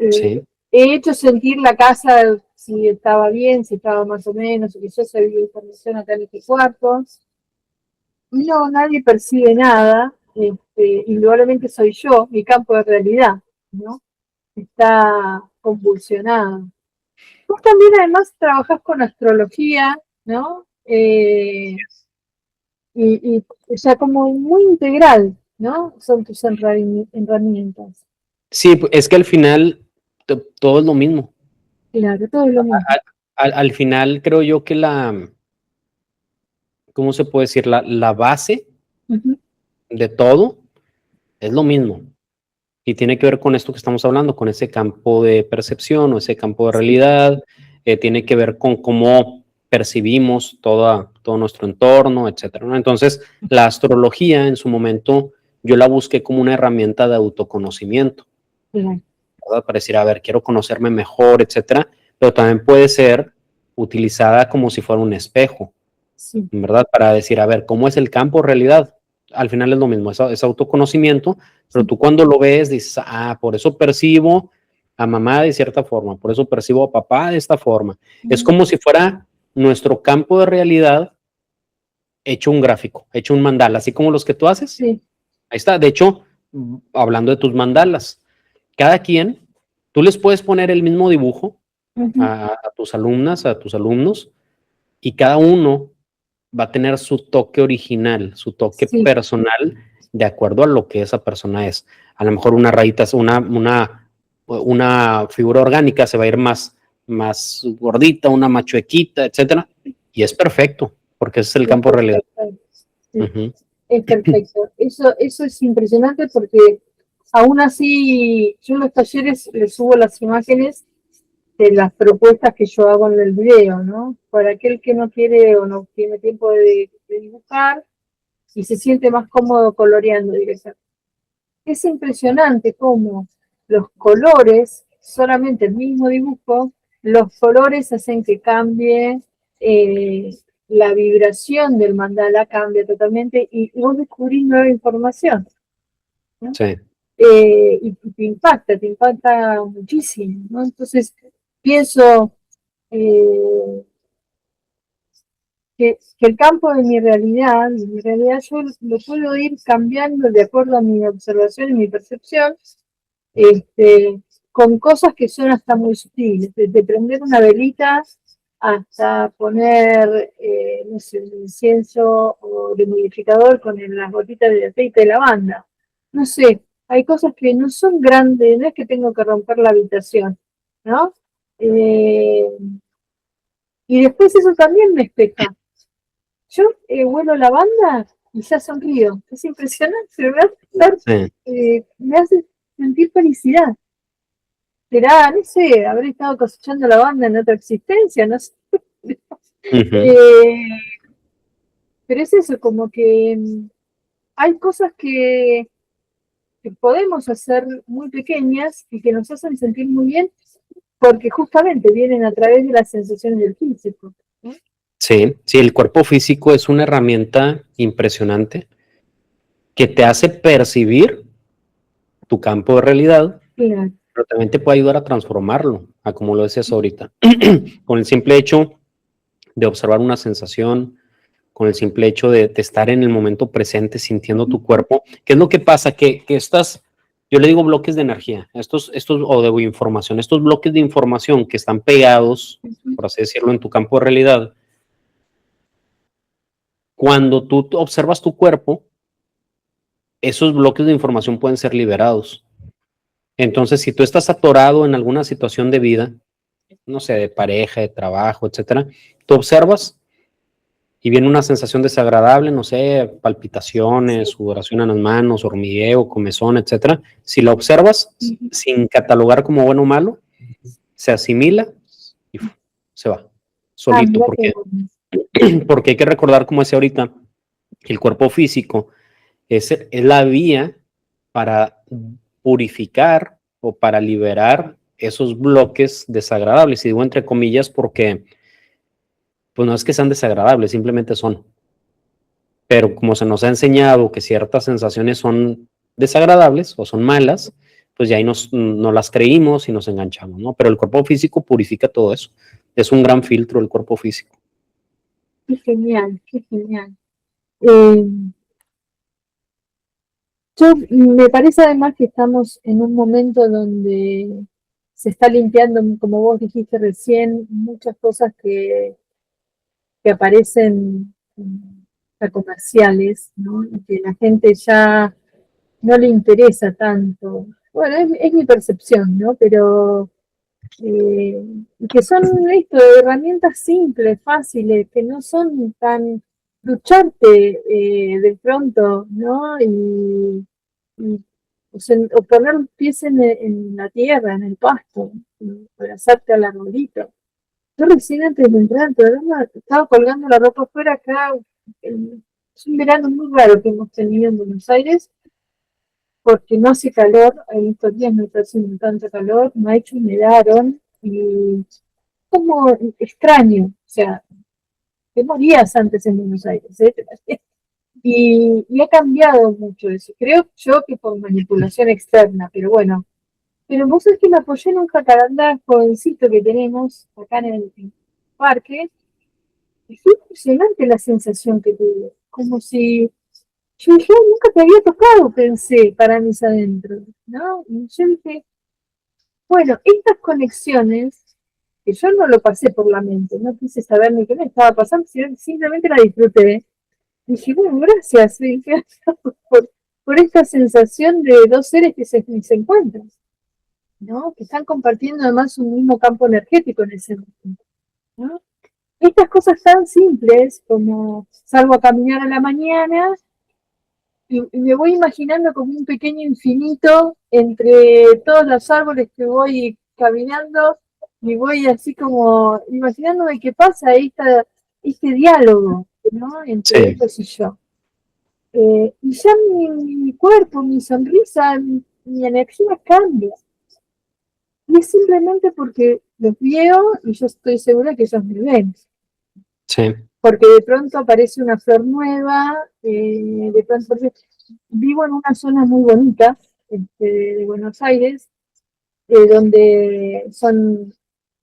sí, He hecho sentir la casa si estaba bien, si estaba más o menos, si yo sabía información acá en este cuarto. No, nadie percibe nada, indudablemente soy yo, mi campo de realidad, ¿no? Está convulsionado. Vos también además trabajás con astrología, ¿no? O sea, como muy integral, ¿no? Son tus herramientas. sí, es que al final todo es lo mismo. Claro, todo es lo mismo. Al final creo yo que ¿cómo se puede decir? La base Ujú, de todo es lo mismo. Y tiene que ver con esto que estamos hablando, con ese campo de percepción o ese campo de sí, realidad. Tiene que ver con cómo percibimos todo nuestro entorno, etcétera, ¿no? Entonces, la astrología en su momento yo la busqué como una herramienta de autoconocimiento, claro, ¿verdad? Para decir, a ver, quiero conocerme mejor, etcétera, pero también puede ser utilizada como si fuera un espejo, sí. ¿verdad? Para decir, a ver, ¿cómo es el campo realidad? Al final es lo mismo, es autoconocimiento, pero Sí, tú cuando lo ves dices, ah, por eso percibo a mamá de cierta forma, por eso percibo a papá de esta forma. Es ujú, como si fuera nuestro campo de realidad hecho un gráfico, hecho un mandala, así como los que tú haces. sí, Ahí está. De hecho, hablando de tus mandalas, cada quien, tú les puedes poner el mismo dibujo ujú, a tus alumnas, a tus alumnos, y cada uno va a tener su toque original, su toque sí, personal, de acuerdo a lo que esa persona es. A lo mejor una rayita, una figura orgánica se va a ir más gordita, una machuequita, etcétera. Y es perfecto, porque ese es el es campo de realidad. perfecto. Sí, Uh-huh. es perfecto. Eso es impresionante porque aún así yo en los talleres les subo las imágenes de las propuestas que yo hago en el video, ¿no? Para aquel que no quiere o no tiene tiempo de dibujar y se siente más cómodo coloreando directamente. Es impresionante cómo los colores, solamente el mismo dibujo, los colores hacen que cambie la vibración del mandala, cambia totalmente y vos descubrís nueva información, ¿no? Sí, Y te impacta muchísimo, ¿no? Entonces, pienso que el campo de mi realidad yo lo puedo ir cambiando de acuerdo a mi observación y mi percepción, este, con cosas que son hasta muy sutiles, de prender una velita hasta poner, no sé, un incienso o dehumidificador con las gotitas de aceite de lavanda. No sé, hay cosas que no son grandes, no es que tengo que romper la habitación, ¿no? Eh, y después eso también me espeja. Yo huelo lavanda y ya sonrío. Es impresionante, pero Sí. me hace sentir felicidad. Será, no sé, habré estado cosechando lavanda en otra existencia, no sé. Ujú. Eh, pero es eso, como que hay cosas que podemos hacer muy pequeñas y que nos hacen sentir muy bien porque justamente vienen a través de las sensaciones del físico. Sí, sí, el cuerpo físico es una herramienta impresionante que te hace percibir tu campo de realidad, Claro. pero también te puede ayudar a transformarlo, a como lo decías ahorita, con el simple hecho de observar una sensación, con el simple hecho de estar en el momento presente sintiendo tu cuerpo. ¿Qué es lo que pasa? Que estas, yo le digo bloques de energía, estos o de información, estos bloques de información que están pegados, por así decirlo, en tu campo de realidad, cuando tú observas tu cuerpo, esos bloques de información pueden ser liberados. Entonces, si tú estás atorado en alguna situación de vida, no sé, de pareja, de trabajo, etcétera, tú observas y viene una sensación desagradable, no sé, palpitaciones, Sí. sudoración en las manos, hormigueo, comezón, etcétera. Si la observas Ujú. sin catalogar como bueno o malo, se asimila y se va Ah, solito, mira qué porque, bueno. porque hay que recordar, como decía ahorita, el cuerpo físico es la vía para purificar o para liberar esos bloques desagradables. Y digo entre comillas porque, pues no es que sean desagradables, simplemente son. Pero como se nos ha enseñado que ciertas sensaciones son desagradables o son malas, pues ya ahí no las creímos y nos enganchamos, ¿no? Pero el cuerpo físico purifica todo eso. Es un gran filtro el cuerpo físico. Qué genial, qué genial. Eh, me parece además que estamos en un momento donde se está limpiando, como vos dijiste recién, muchas cosas que aparecen comerciales, ¿no? Y que la gente ya no le interesa tanto. Bueno, es mi percepción, ¿no? Pero y que son esto, herramientas simples, fáciles, que no son tan lucharte de pronto, ¿no? Y, o sea, o poner los pies en la tierra, en el pasto, y abrazarte al arbolito. Yo recién antes de entrar al programa estaba colgando la ropa afuera acá. Es un verano muy raro que hemos tenido en Buenos Aires, porque no hace calor, en estos días no está haciendo tanto calor, no ha hecho humedaron, y como extraño, o sea, tengo días antes en Buenos Aires, ¿eh? Y ha cambiado mucho eso. Creo yo que por manipulación externa, pero bueno. Pero vos sabés que me apoyé en un jacarandá jovencito que tenemos acá en el parque, y fue impresionante la sensación que tuve. Como si yo nunca te había tocado, pensé, para mis adentros, ¿no? Y yo dije, bueno, estas conexiones, que yo no lo pasé por la mente, no quise saber ni qué me estaba pasando, sino simplemente la disfruté. Dije, bueno, gracias, por esta sensación de dos seres que se encuentran, ¿no? Que están compartiendo además un mismo campo energético en ese momento, ¿no? Estas cosas tan simples como salgo a caminar a la mañana y me voy imaginando como un pequeño infinito entre todos los árboles que voy caminando y voy así como imaginándome qué pasa este diálogo, ¿no? Entre Sí, ellos y yo. Y ya mi cuerpo, mi sonrisa, mi energía cambia. Y es simplemente porque los veo y yo estoy segura que ellos me ven. sí, Porque de pronto aparece una flor nueva, de pronto vivo en una zona muy bonita de Buenos Aires, donde son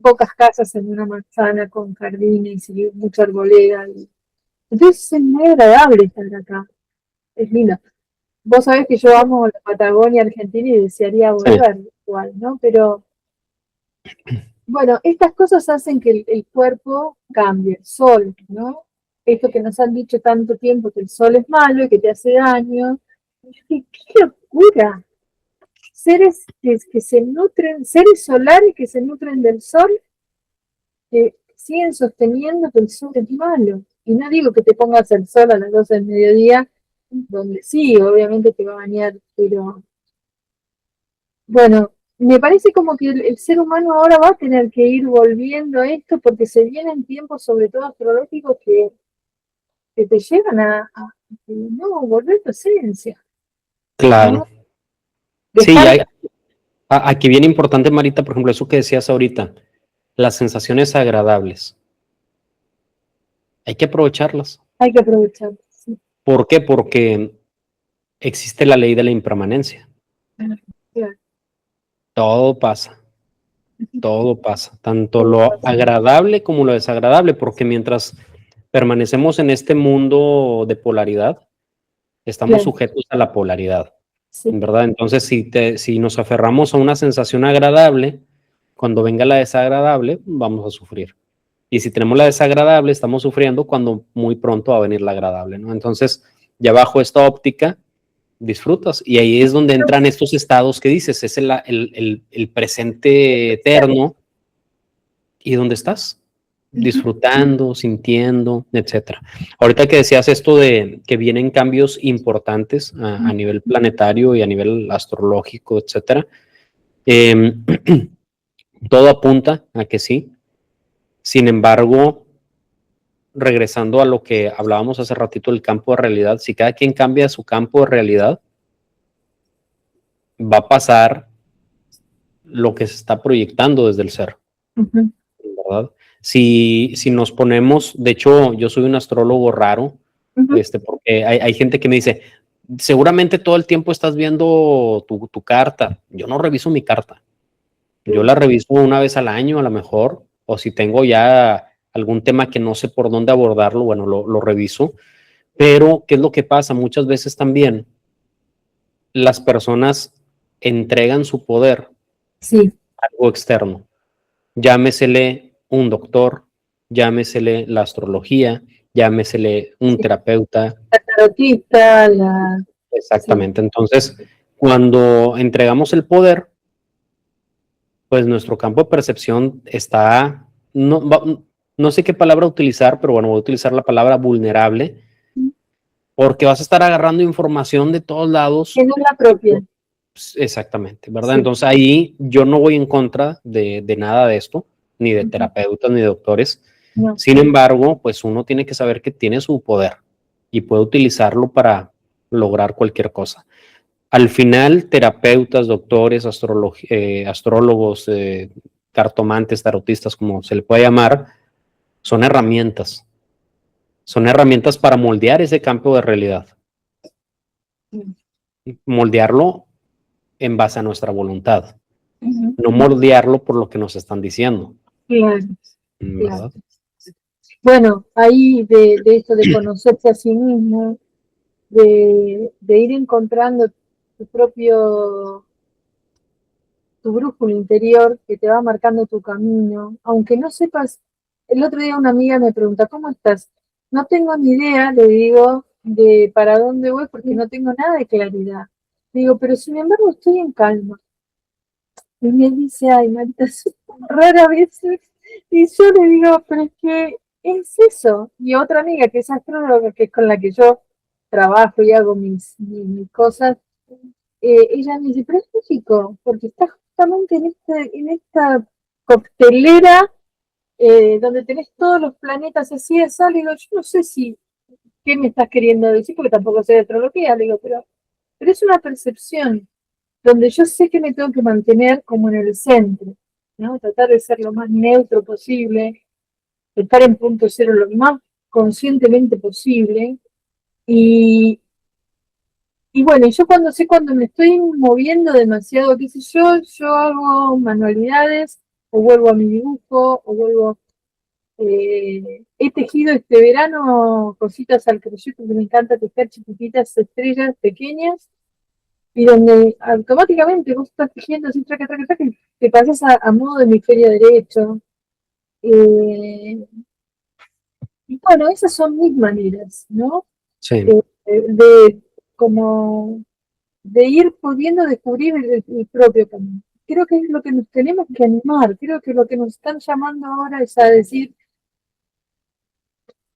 pocas casas en una manzana con jardines y mucha arboleda. Entonces es muy agradable estar acá, es lindo. Vos sabés que yo amo la Patagonia Argentina y desearía sí. volver igual, ¿no? Pero Bueno, estas cosas hacen que el cuerpo cambie, el sol, ¿no? Esto que nos han dicho tanto tiempo que el sol es malo y que te hace daño. ¡Qué locura! Seres que se nutren, seres solares que se nutren del sol, que siguen sosteniendo que el sol es malo. Y no digo que te pongas el sol a las 12 del mediodía, donde sí, obviamente te va a bañar, pero bueno, me parece como que el ser humano ahora va a tener que ir volviendo a esto porque se vienen tiempos, sobre todo astrológicos, que te llevan no, volver a tu esencia, Claro. ¿no? Sí, Dejar, aquí viene importante, Marita, por ejemplo, eso que decías ahorita, las sensaciones agradables. Hay que aprovecharlas. hay que aprovechar. Sí, ¿Por qué? Porque existe la ley de la impermanencia. claro, Todo pasa, todo pasa, tanto todo lo pasa. agradable como lo desagradable, porque mientras permanecemos en este mundo de polaridad, estamos Claro, sujetos a la polaridad, sí, ¿verdad? Entonces, si nos aferramos a una sensación agradable, cuando venga la desagradable, vamos a sufrir. Y si tenemos la desagradable, estamos sufriendo cuando muy pronto va a venir la agradable, ¿no? Entonces, ya bajo esta óptica, disfrutas. Y ahí es donde entran estos estados que dices, es el presente eterno y dónde estás, ujú, disfrutando, sintiendo, etcétera. Ahorita que decías esto de que vienen cambios importantes a nivel planetario y a nivel astrológico, etcétera, eh, todo apunta a que sí. Sin embargo, regresando a lo que hablábamos hace ratito del campo de realidad, si cada quien cambia su campo de realidad, va a pasar lo que se está proyectando desde el ser, ujú, ¿verdad? Si nos ponemos, de hecho, yo soy un astrólogo raro, ujú. porque hay gente que me dice, seguramente todo el tiempo estás viendo tu carta. Yo no reviso mi carta. Yo la reviso una vez al año a lo mejor, o si tengo ya algún tema que no sé por dónde abordarlo, bueno, lo reviso. Pero, ¿qué es lo que pasa? Muchas veces también las personas entregan su poder Sí, a algo externo. Llámesele un doctor, llámesele la astrología, llámesele un sí, terapeuta. la tarotista, sí, Exactamente. Entonces, cuando entregamos el poder, pues nuestro campo de percepción está, no sé qué palabra utilizar, pero bueno, voy a utilizar la palabra vulnerable, porque vas a estar agarrando información de todos que lados. no es la propia, Exactamente, ¿verdad? sí, Entonces ahí yo no voy en contra de nada de esto, ni de ujú, terapeutas, ni de doctores. no, Sin embargo, pues uno tiene que saber que tiene su poder y puede utilizarlo para lograr cualquier cosa. Al final, terapeutas, doctores, astrólogos, cartomantes, tarotistas, como se le puede llamar, son herramientas. Son herramientas para moldear ese campo de realidad, moldearlo en base a nuestra voluntad, ujú, no moldearlo por lo que nos están diciendo, claro, claro. ¿verdad? Bueno, ahí de esto de conocerse a sí mismo, de ir encontrando tu propio, tu brújula interior que te va marcando tu camino, aunque no sepas, el otro día una amiga me pregunta, ¿cómo estás? No tengo ni idea, le digo, de para dónde voy porque no tengo nada de claridad. Digo, pero sin embargo estoy en calma. Y me dice, ay, Marita, es rara a veces. Y yo le digo, pero es que es eso. Y otra amiga que es astróloga, que es con la que yo trabajo y hago mis cosas, ella me dice, pero es lógico, porque está justamente en esta coctelera donde tenés todos los planetas así de sal. Le digo, yo no sé si, ¿qué me estás queriendo decir? Porque tampoco sé de astrología, le digo, pero es una percepción donde yo sé que me tengo que mantener como en el centro, ¿no? Tratar de ser lo más neutro posible, estar en punto cero lo más conscientemente posible. Y, y bueno, yo cuando me estoy moviendo demasiado, qué sé yo hago manualidades, o vuelvo a mi dibujo, o vuelvo. He tejido este verano cositas al crochet porque me encanta tejer chiquititas estrellas pequeñas y donde automáticamente vos estás tejiendo así, traca, traca, traca, y te pasas a modo de hemisferio derecho. Eh, y bueno, esas son mis maneras, ¿no? Sí, De como de ir pudiendo descubrir el propio camino. Creo que es lo que nos tenemos que animar, creo que lo que nos están llamando ahora es a decir,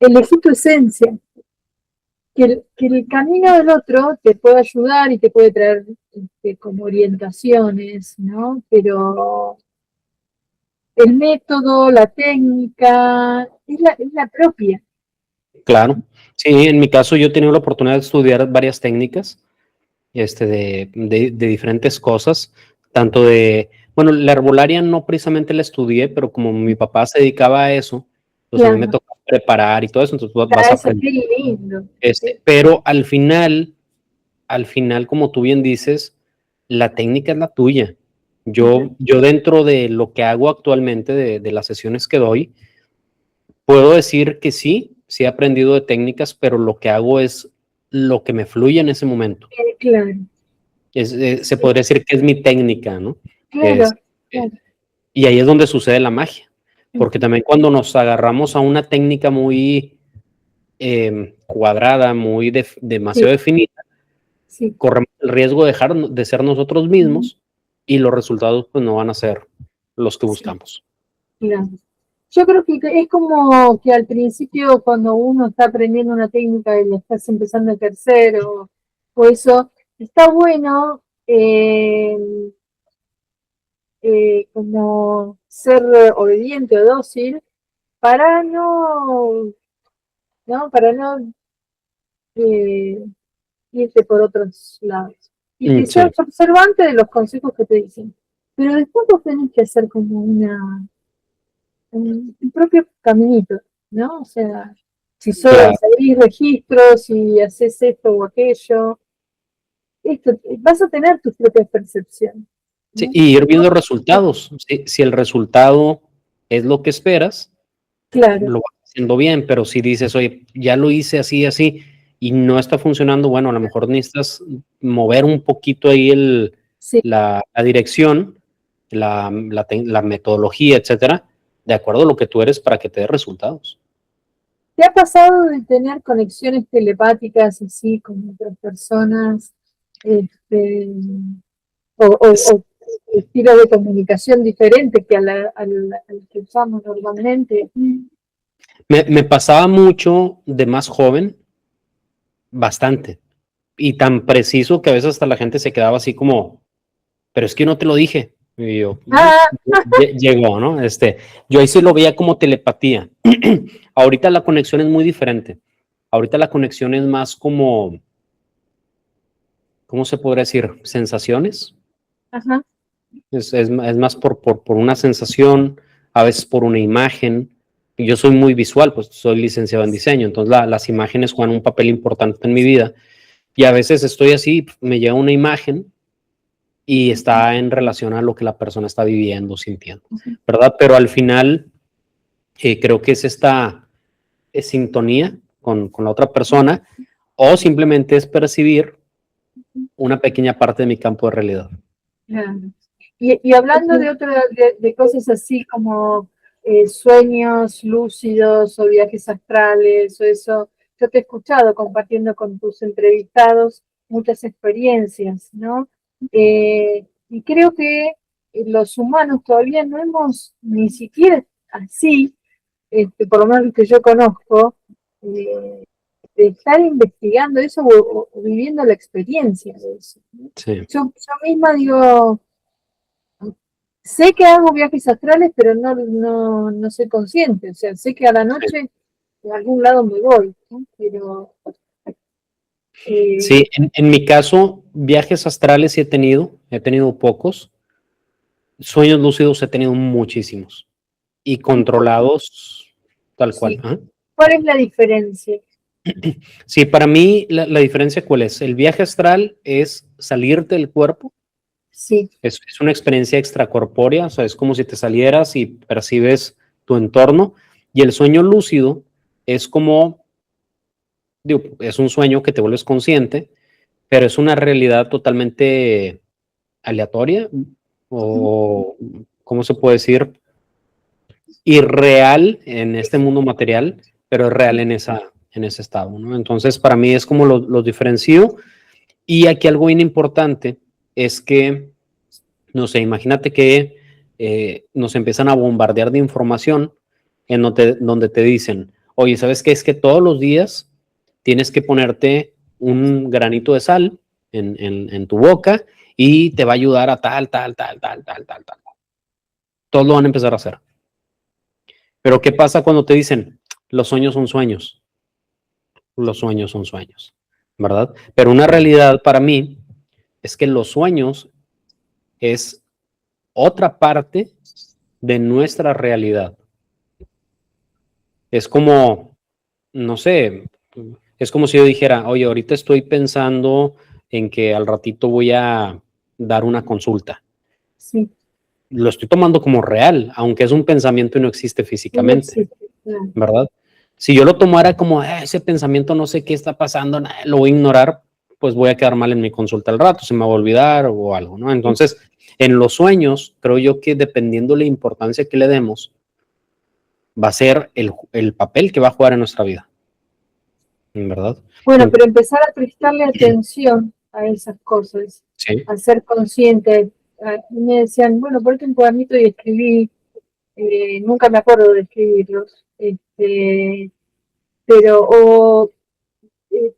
elegí tu esencia, que el camino del otro te puede ayudar y te puede traer como orientaciones, ¿no? Pero el método, la técnica, es la propia. claro. Sí, en mi caso yo he tenido la oportunidad de estudiar varias técnicas, de diferentes cosas, tanto de, bueno, la herbolaria no precisamente la estudié, pero como mi papá se dedicaba a eso, pues a mí me Claro, toca preparar y todo eso, entonces vas a eso aprender. qué lindo. Sí, Pero al final, como tú bien dices, la técnica es la tuya. Yo dentro de lo que hago actualmente, de las sesiones que doy, puedo decir que sí, sí he aprendido de técnicas, pero lo que hago es lo que me fluye en ese momento. claro, Se podría decir que es mi técnica, ¿no? Es, claro, eh, claro. y ahí es donde sucede la magia, porque también cuando nos agarramos a una técnica muy cuadrada, Sí, demasiado definida, sí. corremos el riesgo de dejar de ser nosotros mismos y los resultados pues no van a ser los que Sí, buscamos. claro. Yo creo que es como que al principio cuando uno está aprendiendo una técnica y la estás empezando a ejercer o eso, está bueno como ser obediente o dócil para no, para no eh, irte por otros lados. Y que Sí, seas observante de los consejos que te dicen. Pero después vos tenés que hacer como tu propio caminito, ¿no? O sea, si claro. seguís registros, si haces esto o aquello, esto, vas a tener tus propias percepciones, Sí, ¿no? y ir viendo resultados. Si el resultado es lo que esperas, Claro, lo vas haciendo bien, pero si dices, oye, ya lo hice así, así, y no está funcionando, bueno, a lo mejor necesitas mover un poquito ahí sí. la dirección, la metodología, etcétera, de acuerdo a lo que tú eres para que te dé resultados. ¿Te ha pasado de tener conexiones telepáticas así con otras personas? Este, o estilos de comunicación diferentes que al que usamos normalmente. Me pasaba mucho de más joven, bastante, y tan preciso que a veces hasta la gente se quedaba así como, pero es que no te lo dije. Y yo, Ah, llegó, ¿no? Yo ahí sí lo veía como telepatía. Ahorita la conexión es muy diferente. Ahorita la conexión es más como, ¿cómo se podría decir? Sensaciones. ajá, Es más por una sensación, a veces por una imagen. Y yo soy muy visual, pues soy licenciado en diseño, entonces las imágenes juegan un papel importante en mi vida. Y a veces estoy así, me llega una imagen y está en relación a lo que la persona está viviendo, sintiendo, ¿verdad? Pero al final creo que es esta sintonía con la otra persona o simplemente es percibir una pequeña parte de mi campo de realidad. claro. Y hablando de de cosas así como sueños lúcidos o viajes astrales o eso, yo te he escuchado compartiendo con tus entrevistados muchas experiencias, ¿no? Y creo que los humanos todavía no hemos ni siquiera así, por lo menos que yo conozco, eh, de estar investigando eso o viviendo la experiencia de eso, ¿no? Sí, Yo misma digo, sé que hago viajes astrales, pero no soy consciente. O sea, sé que a la sí. noche en algún lado me voy, ¿no? Pero Sí, eh, en mi caso, viajes astrales sí he tenido pocos, sueños lúcidos he tenido muchísimos y controlados tal cual. sí, Ajá. ¿cuál es la diferencia? Sí, para mí la diferencia cuál es. El viaje astral es salirte del cuerpo, Sí, es una experiencia extracorpórea, o sea, es como si te salieras y percibes tu entorno. Y el sueño lúcido es como, digo, es un sueño que te vuelves consciente, pero es una realidad totalmente aleatoria o, ¿cómo se puede decir? Irreal en este mundo material, pero es real en ese estado, ¿no? Entonces, para mí es como los diferencio. Y aquí algo bien importante es que, no sé, imagínate que nos empiezan a bombardear de información en donde te dicen, oye, ¿sabes qué? Es que todos los días tienes que ponerte un granito de sal en tu boca y te va a ayudar a tal, tal, tal, tal, tal, tal, tal. Todos lo van a empezar a hacer. Pero ¿qué pasa cuando te dicen, los sueños son sueños? Los sueños son sueños, ¿verdad? Pero una realidad para mí es que los sueños es otra parte de nuestra realidad. Es como, no sé, es como si yo dijera, oye, ahorita estoy pensando en que al ratito voy a dar una consulta. Sí, Lo estoy tomando como real, aunque es un pensamiento y no existe no físicamente, existe, claro. ¿verdad? Si yo lo tomara como ese pensamiento, no sé qué está pasando, lo voy a ignorar, pues voy a quedar mal en mi consulta al rato, se me va a olvidar o algo, ¿no? Entonces, en los sueños, creo yo que dependiendo la importancia que le demos, va a ser el papel que va a jugar en nuestra vida, ¿verdad? Bueno, pero empezar a prestarle atención a esas cosas, Sí, a ser consciente. Y me decían, bueno, ponete un cuadernito y escribí, nunca me acuerdo de escribirlos, pero,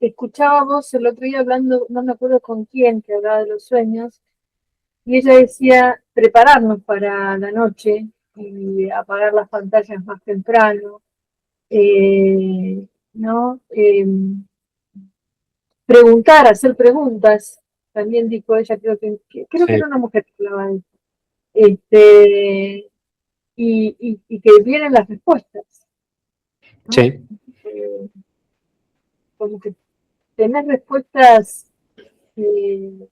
te escuchábamos el otro día hablando, no me acuerdo con quién, que hablaba de los sueños, y ella decía prepararnos para la noche y apagar las pantallas más temprano, ¿no? Preguntar, hacer preguntas, también dijo ella, creo que sí, era una mujer que hablaba de eso, este, y que vienen las respuestas, ¿no? sí. Eh, Como que tener respuestas eh,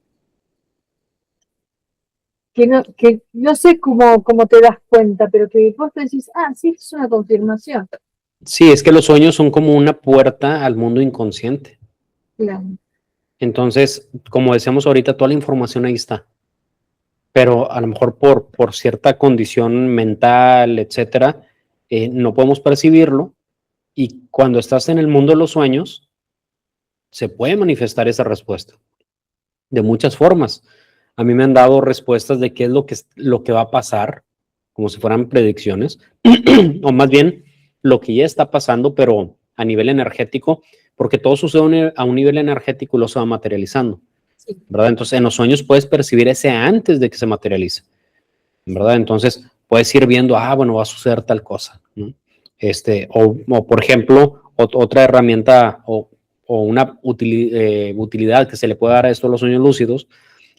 que no sé cómo te das cuenta, pero que vos te decís, ah, sí, es una confirmación. Sí, es que los sueños son como una puerta al mundo inconsciente. Claro, Entonces, como decíamos ahorita, toda la información ahí está, pero a lo mejor por cierta condición mental, etcétera, no podemos percibirlo y cuando estás en el mundo de los sueños, se puede manifestar esa respuesta de muchas formas. A mí me han dado respuestas de qué es lo que va a pasar, como si fueran predicciones, o más bien lo que ya está pasando, pero a nivel energético, porque todo sucede a un nivel energético y lo se va materializando, sí, ¿verdad? Entonces, en los sueños puedes percibir ese antes de que se materialice, ¿verdad? Entonces, puedes ir viendo, bueno, va a suceder tal cosa, ¿no? O por ejemplo, otra herramienta o una utilidad que se le puede dar a esto a los sueños lúcidos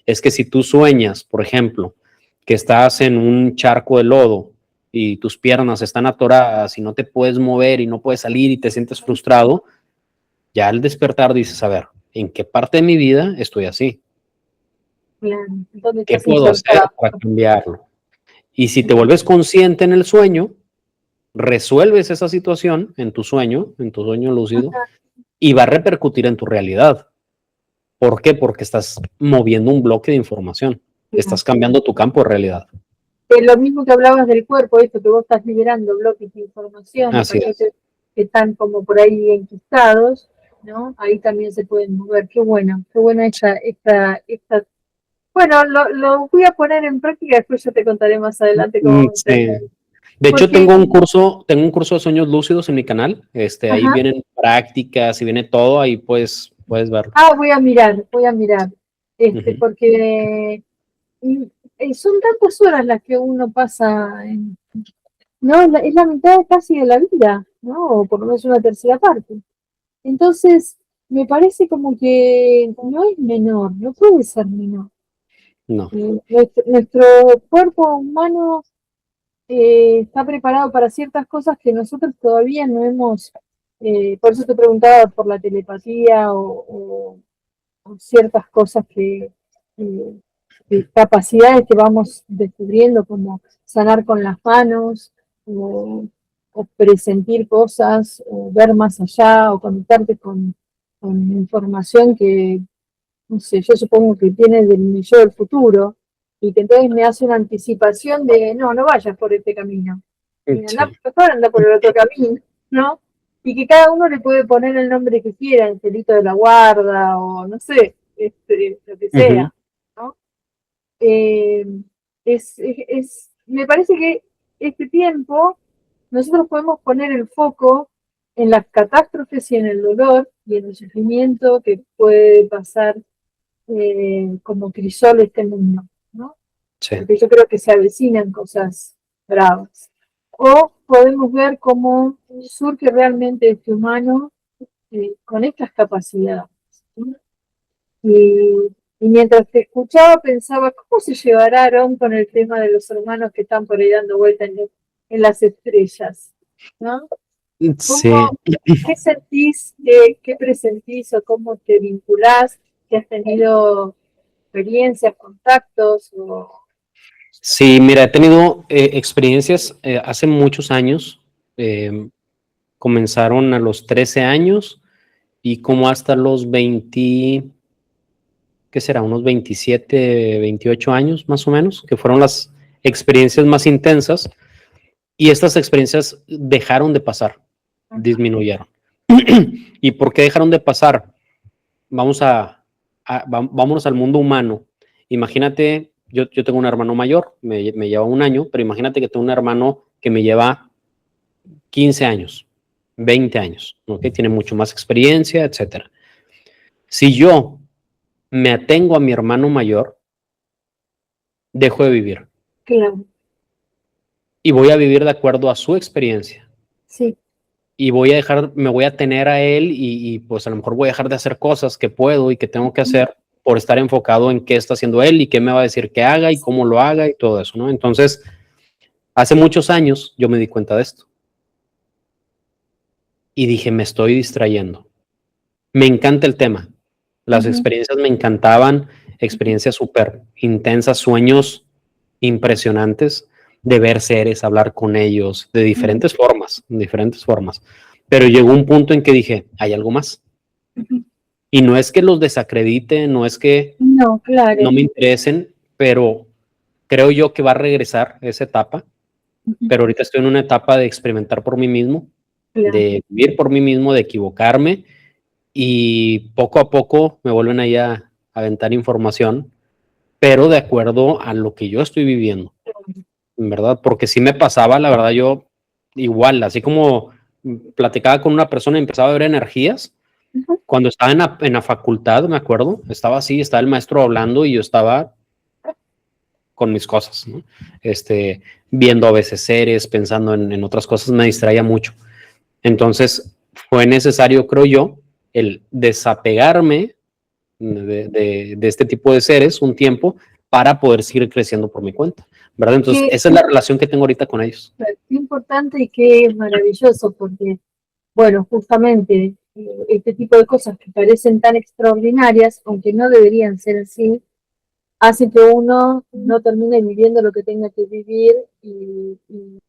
es que si tú sueñas, por ejemplo, que estás en un charco de lodo y tus piernas están atoradas y no te puedes mover y no puedes salir y te sientes frustrado, ya al despertar dices, a ver, ¿en qué parte de mi vida estoy así? claro. ¿Dónde ¿Qué estás puedo hacer insertado? para cambiarlo? Y si te Claro. vuelves consciente en el sueño, resuelves esa situación en tu sueño lúcido, Ajá, y va a repercutir en tu realidad. ¿Por qué? Porque estás moviendo un bloque de información, claro. estás cambiando tu campo de realidad. Lo mismo que hablabas del cuerpo, esto que vos estás liberando bloques de información, Así es. paquetes que están como por ahí enquistados, ¿no? Ahí también se pueden mover. Qué buena esta. Bueno, lo voy a poner en práctica, después yo te contaré más adelante cómo entender. Sí. De hecho, Porque, tengo un curso de sueños lúcidos en mi canal. Ahí ajá, vienen prácticas y viene todo, ahí puedes verlo. voy a mirar, Ujú. porque son tantas horas las que uno pasa no, es la mitad casi de la vida, ¿no? O por lo menos una tercera parte. Entonces, me parece como que no es menor, no puede ser menor. No, Nuestro cuerpo humano está preparado para ciertas cosas que nosotros todavía no hemos, por eso te preguntaba por la telepatía o ciertas cosas eh, capacidades que vamos descubriendo, como sanar con las manos, o presentir cosas, o ver más allá, o conectarte con información no sé, yo supongo que tiene mi yo del futuro, y que entonces me hace una anticipación de, no, no vayas por este camino, y anda, Sí. mejor anda por el otro camino, ¿no? Y que cada uno le puede poner el nombre que quiera, Angelito de la Guarda, o no sé, lo que Ujú. sea, ¿no? Eh, me parece que este tiempo nosotros podemos poner el foco en las catástrofes y en el dolor y en el sufrimiento que puede pasar como crisol este mundo, ¿no? Sí. Porque yo creo que se avecinan cosas bravas. O podemos ver cómo surge realmente este humano con estas capacidades, ¿no? Y mientras te escuchaba pensaba, ¿cómo se llevará Aarón con el tema de los hermanos que están por ahí dando vuelta en las estrellas? ¿No? Sí. ¿Cómo, qué sentís, qué presentís o cómo te vinculás? ¿Que has tenido experiencias, contactos? Sí, mira, he tenido experiencias hace muchos años. eh, Comenzaron a los 13 años y como hasta los 20, ¿qué será? Unos 27, 28 años más o menos, que fueron las experiencias más intensas y estas experiencias dejaron de pasar, disminuyeron. ¿Y por qué dejaron de pasar? Vamos vámonos al mundo humano. Imagínate, yo tengo un hermano mayor, me lleva un año, pero imagínate que tengo un hermano que me lleva 15 años, 20 años, ¿ok? Tiene mucho más experiencia, etcétera. Si yo me atengo a mi hermano mayor, dejo de vivir Claro, y voy a vivir de acuerdo a su experiencia sí. y me voy a tener a él y pues a lo mejor voy a dejar de hacer cosas que puedo y que tengo que hacer por estar enfocado en qué está haciendo él y qué me va a decir que haga y cómo lo haga y todo eso, ¿no? Entonces, hace muchos años yo me di cuenta de esto y dije, me estoy distrayendo. Me encanta el tema. Las Ujú, experiencias me encantaban, experiencias súper intensas, sueños impresionantes de ver seres, hablar con ellos, de ujú, diferentes formas, diferentes formas. Pero llegó un punto en que dije, hay algo más. ujú. Y no es que los desacredite, no es que No, no claro. me interesen, pero creo yo que va a regresar esa etapa. Ujú, Pero ahorita estoy en una etapa de experimentar por mí mismo, claro. de vivir por mí mismo, de equivocarme y poco a poco me vuelven ahí a aventar información, pero de acuerdo a lo que yo estoy viviendo, en verdad, porque si me pasaba, la verdad, yo igual, así como platicaba con una persona y empezaba a ver energías, Ujú, cuando estaba en la facultad, me acuerdo, estaba así, estaba el maestro hablando y yo estaba con mis cosas, ¿no? Viendo a veces series, pensando en otras cosas, me distraía mucho. Entonces, fue necesario, creo yo, el desapegarme de este tipo de seres un tiempo para poder seguir creciendo por mi cuenta, ¿verdad? Entonces, qué, esa es la relación que tengo ahorita con ellos. qué importante y qué maravilloso, porque, bueno, justamente este tipo de cosas que parecen tan extraordinarias, aunque no deberían ser así, hace que uno no termine viviendo lo que tenga que vivir y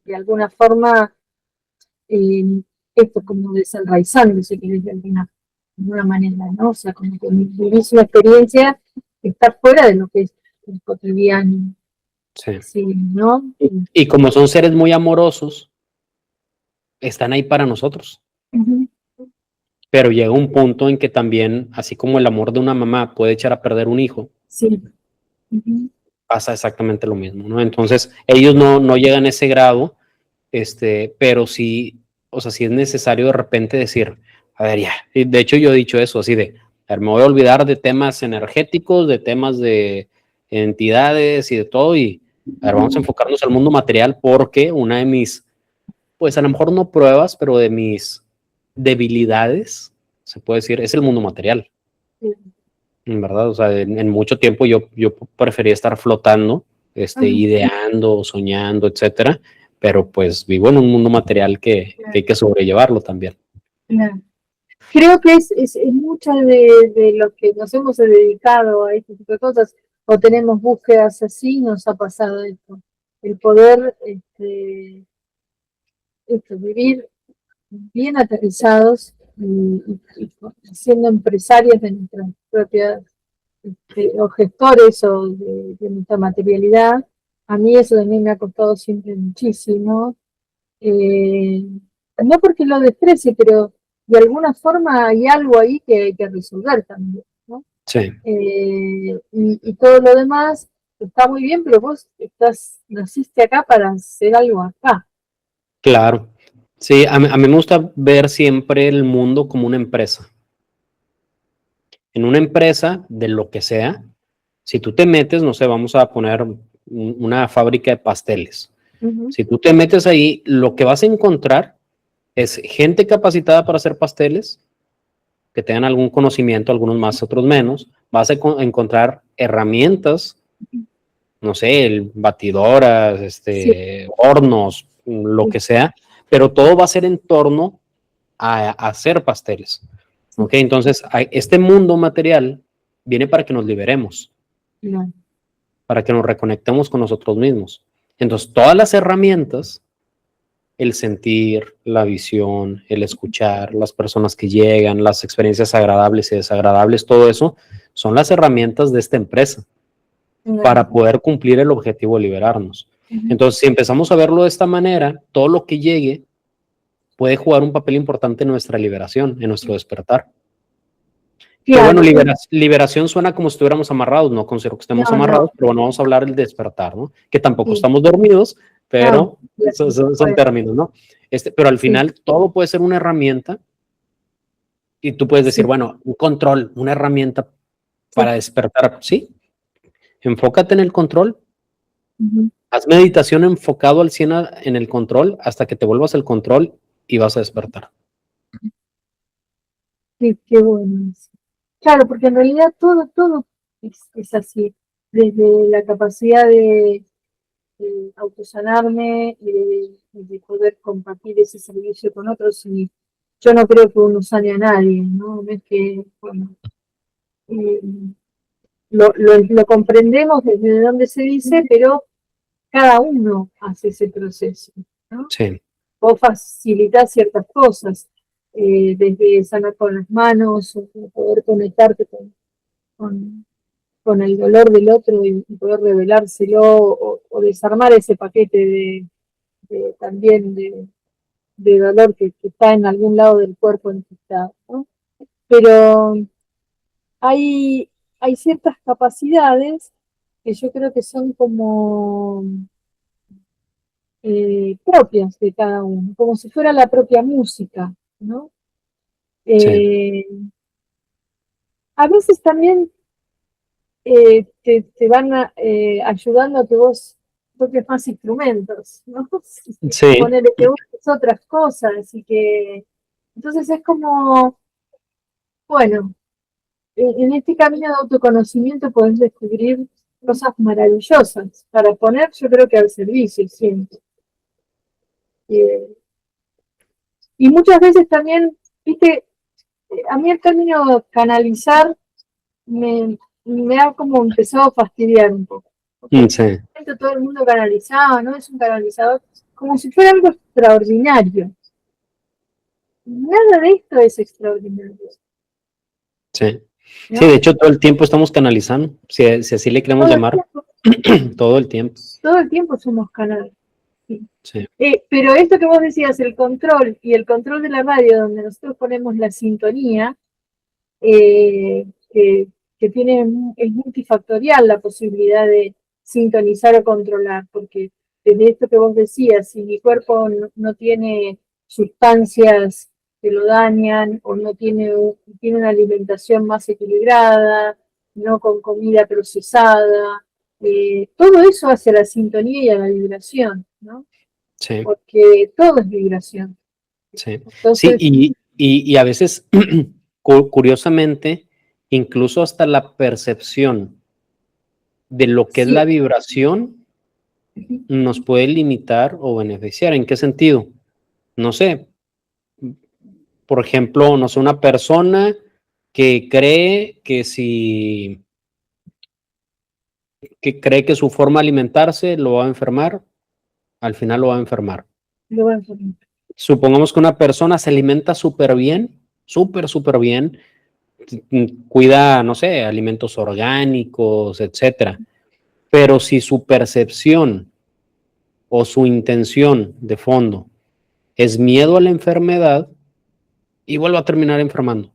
de alguna forma eh, esto como desenraizándose, que es de alguna manera, ¿no? O sea, como que vivís una experiencia que está fuera de lo que es el cotidiano, Sí. sí, ¿no? Y como son seres muy amorosos, están ahí para nosotros. Ujú, Pero llega un punto en que también, así como el amor de una mamá puede echar a perder un hijo, sí, ujú, pasa exactamente lo mismo, ¿no? Entonces, ellos no llegan a ese grado, pero sí, o sea, sí es necesario de repente decir, a ver, ya, y de hecho yo he dicho eso, así de, a ver, me voy a olvidar de temas energéticos, de temas de entidades y de todo, y a ver, vamos a enfocarnos al mundo material porque una de mis, pues a lo mejor no pruebas, pero de mis debilidades, se puede decir, es el mundo material, sí, en verdad, o sea, en mucho tiempo yo prefería estar flotando, ujú, ideando, soñando, etcétera, pero pues vivo en un mundo material que hay claro, que sobrellevarlo también. claro. Creo que es mucho de lo que nos hemos dedicado a este tipo de cosas, o tenemos búsquedas así, nos ha pasado esto. El poder vivir bien aterrizados y siendo empresarios de nuestras propias. o gestores o de nuestra materialidad. A mí eso también me ha costado siempre muchísimo. Eh, no porque lo desprecie, pero de alguna forma hay algo ahí que hay que resolver también, ¿no? Sí, Y todo lo demás está muy bien, pero vos naciste acá para hacer algo acá. claro. Sí, a mí me gusta ver siempre el mundo como una empresa. En una empresa de lo que sea, si tú te metes, no sé, vamos a poner una fábrica de pasteles. Ujú. Si tú te metes ahí, lo que vas a encontrar es gente capacitada para hacer pasteles, que tengan algún conocimiento, algunos más, otros menos. Vas a encontrar herramientas, no sé, batidoras, Sí, hornos, lo sí, que sea, pero todo va a ser en torno a hacer pasteles. sí, ¿Ok? Entonces, este mundo material viene para que nos liberemos, claro. para que nos reconectemos con nosotros mismos. Entonces, todas las herramientas, el sentir, la visión, el escuchar, las personas que llegan, las experiencias agradables y desagradables, todo eso, son las herramientas de esta empresa Claro. para poder cumplir el objetivo de liberarnos. Ujú. Entonces, si empezamos a verlo de esta manera, todo lo que llegue puede jugar un papel importante en nuestra liberación, en nuestro despertar. Que bueno, Claro, liberación suena como si estuviéramos amarrados, no considero que estemos no, no, amarrados, pero bueno, vamos a hablar del despertar, ¿no? Que tampoco sí, estamos dormidos, no, pero claro, son bueno, términos, ¿no? Pero al sí, final todo puede ser una herramienta y tú puedes decir, sí, bueno, un control, una herramienta sí. para despertar, ¿sí? Enfócate en el control, Ujú. haz meditación enfocado al 100 en el control hasta que te vuelvas el control y vas a despertar. Qué bueno eso. Claro, porque en realidad todo es así, desde la capacidad de autosanarme y de poder compartir ese servicio con otros. Y yo no creo que uno sane a nadie, ¿no? No es que, bueno, eh, lo comprendemos desde donde se dice, pero cada uno hace ese proceso, ¿no? Sí, Vos facilitás ciertas cosas, desde sanar con las manos, o poder conectarte con, con el dolor del otro y poder revelárselo o desarmar ese paquete también de dolor que está en algún lado del cuerpo infectado, ¿no? Pero hay, hay ciertas capacidades que yo creo que son como propias de cada uno, como si fuera la propia música, ¿no? sí, Eh, a veces también te van ayudando a que vos toques más instrumentos, ¿no? sí, Ponele que busques otras cosas y que entonces es como, bueno, en este camino de autoconocimiento podés descubrir cosas maravillosas para poner, yo creo que al servicio siempre. Eh, y muchas veces también, viste, a mí el término canalizar me ha como empezado a fastidiar un poco. Porque sí, todo el mundo canalizado, ¿no? Es un canalizador, como si fuera algo extraordinario. Nada de esto es extraordinario, sí. Sí, de ¿no? hecho, todo el tiempo estamos canalizando, si así le queremos Todo el llamar, tiempo, todo el tiempo. todo el tiempo somos canales. Sí. Sí, Pero esto que vos decías, el control y el control de la radio, donde nosotros ponemos la sintonía, eh, que, que tiene, es multifactorial la posibilidad de sintonizar o controlar, porque desde esto que vos decías, si mi cuerpo no tiene sustancias que lo dañan o no tiene una alimentación más equilibrada, no con comida procesada, todo eso hace a la sintonía y a la vibración, ¿no? sí, Porque todo es vibración. sí. Sí, Entonces, y a veces, curiosamente, incluso hasta la percepción de lo que es sí, la vibración nos puede limitar o beneficiar. ¿En qué sentido? No sé, por ejemplo, no sé, una persona que cree que su forma de alimentarse lo va a enfermar, al final lo va a enfermar. lo voy a informar. Supongamos que una persona se alimenta súper bien, súper bien, cuida, no sé, alimentos orgánicos, etcétera. Pero si su percepción o su intención de fondo es miedo a la enfermedad, igual va a terminar enfermando,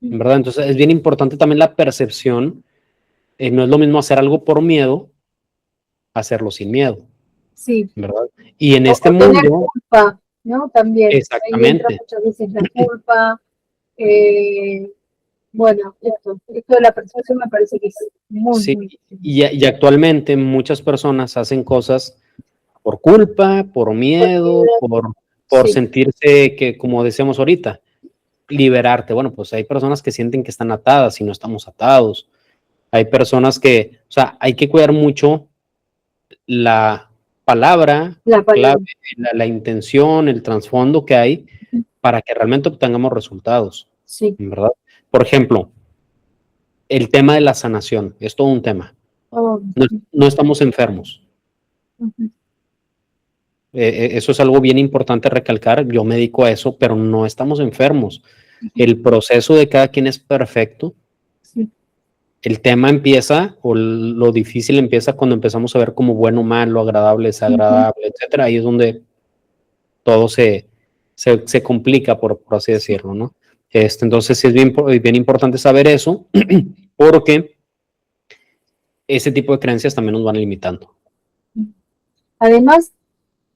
¿verdad? Entonces es bien importante también la percepción. No es lo mismo hacer algo por miedo, hacerlo sin miedo, Sí, ¿verdad? Y en este o tener mundo, culpa, ¿no? También, ahí entra exactamente, muchas veces la culpa. eh, bueno, esto de la percepción me parece que es muy, sí. muy Y actualmente muchas personas hacen cosas por culpa, por miedo, por sí, sentirse que, como decíamos ahorita, liberarte. Bueno, pues hay personas que sienten que están atadas y no estamos atados. Hay personas que, o sea, hay que cuidar mucho la palabra la clave, palabra. la intención, el trasfondo que hay para que realmente obtengamos resultados, Sí. ¿verdad? Por ejemplo, el tema de la sanación es todo un tema. Oh, No estamos enfermos. ujú, Eso es algo bien importante recalcar. Yo me dedico a eso, pero no estamos enfermos. El proceso de cada quien es perfecto. sí, El tema empieza, o lo difícil empieza cuando empezamos a ver como bueno, malo, agradable, ujú, desagradable, etcétera. Ahí es donde todo se complica, por así sí. decirlo, ¿no? Entonces sí es bien importante saber eso, porque ese tipo de creencias también nos van limitando. Además,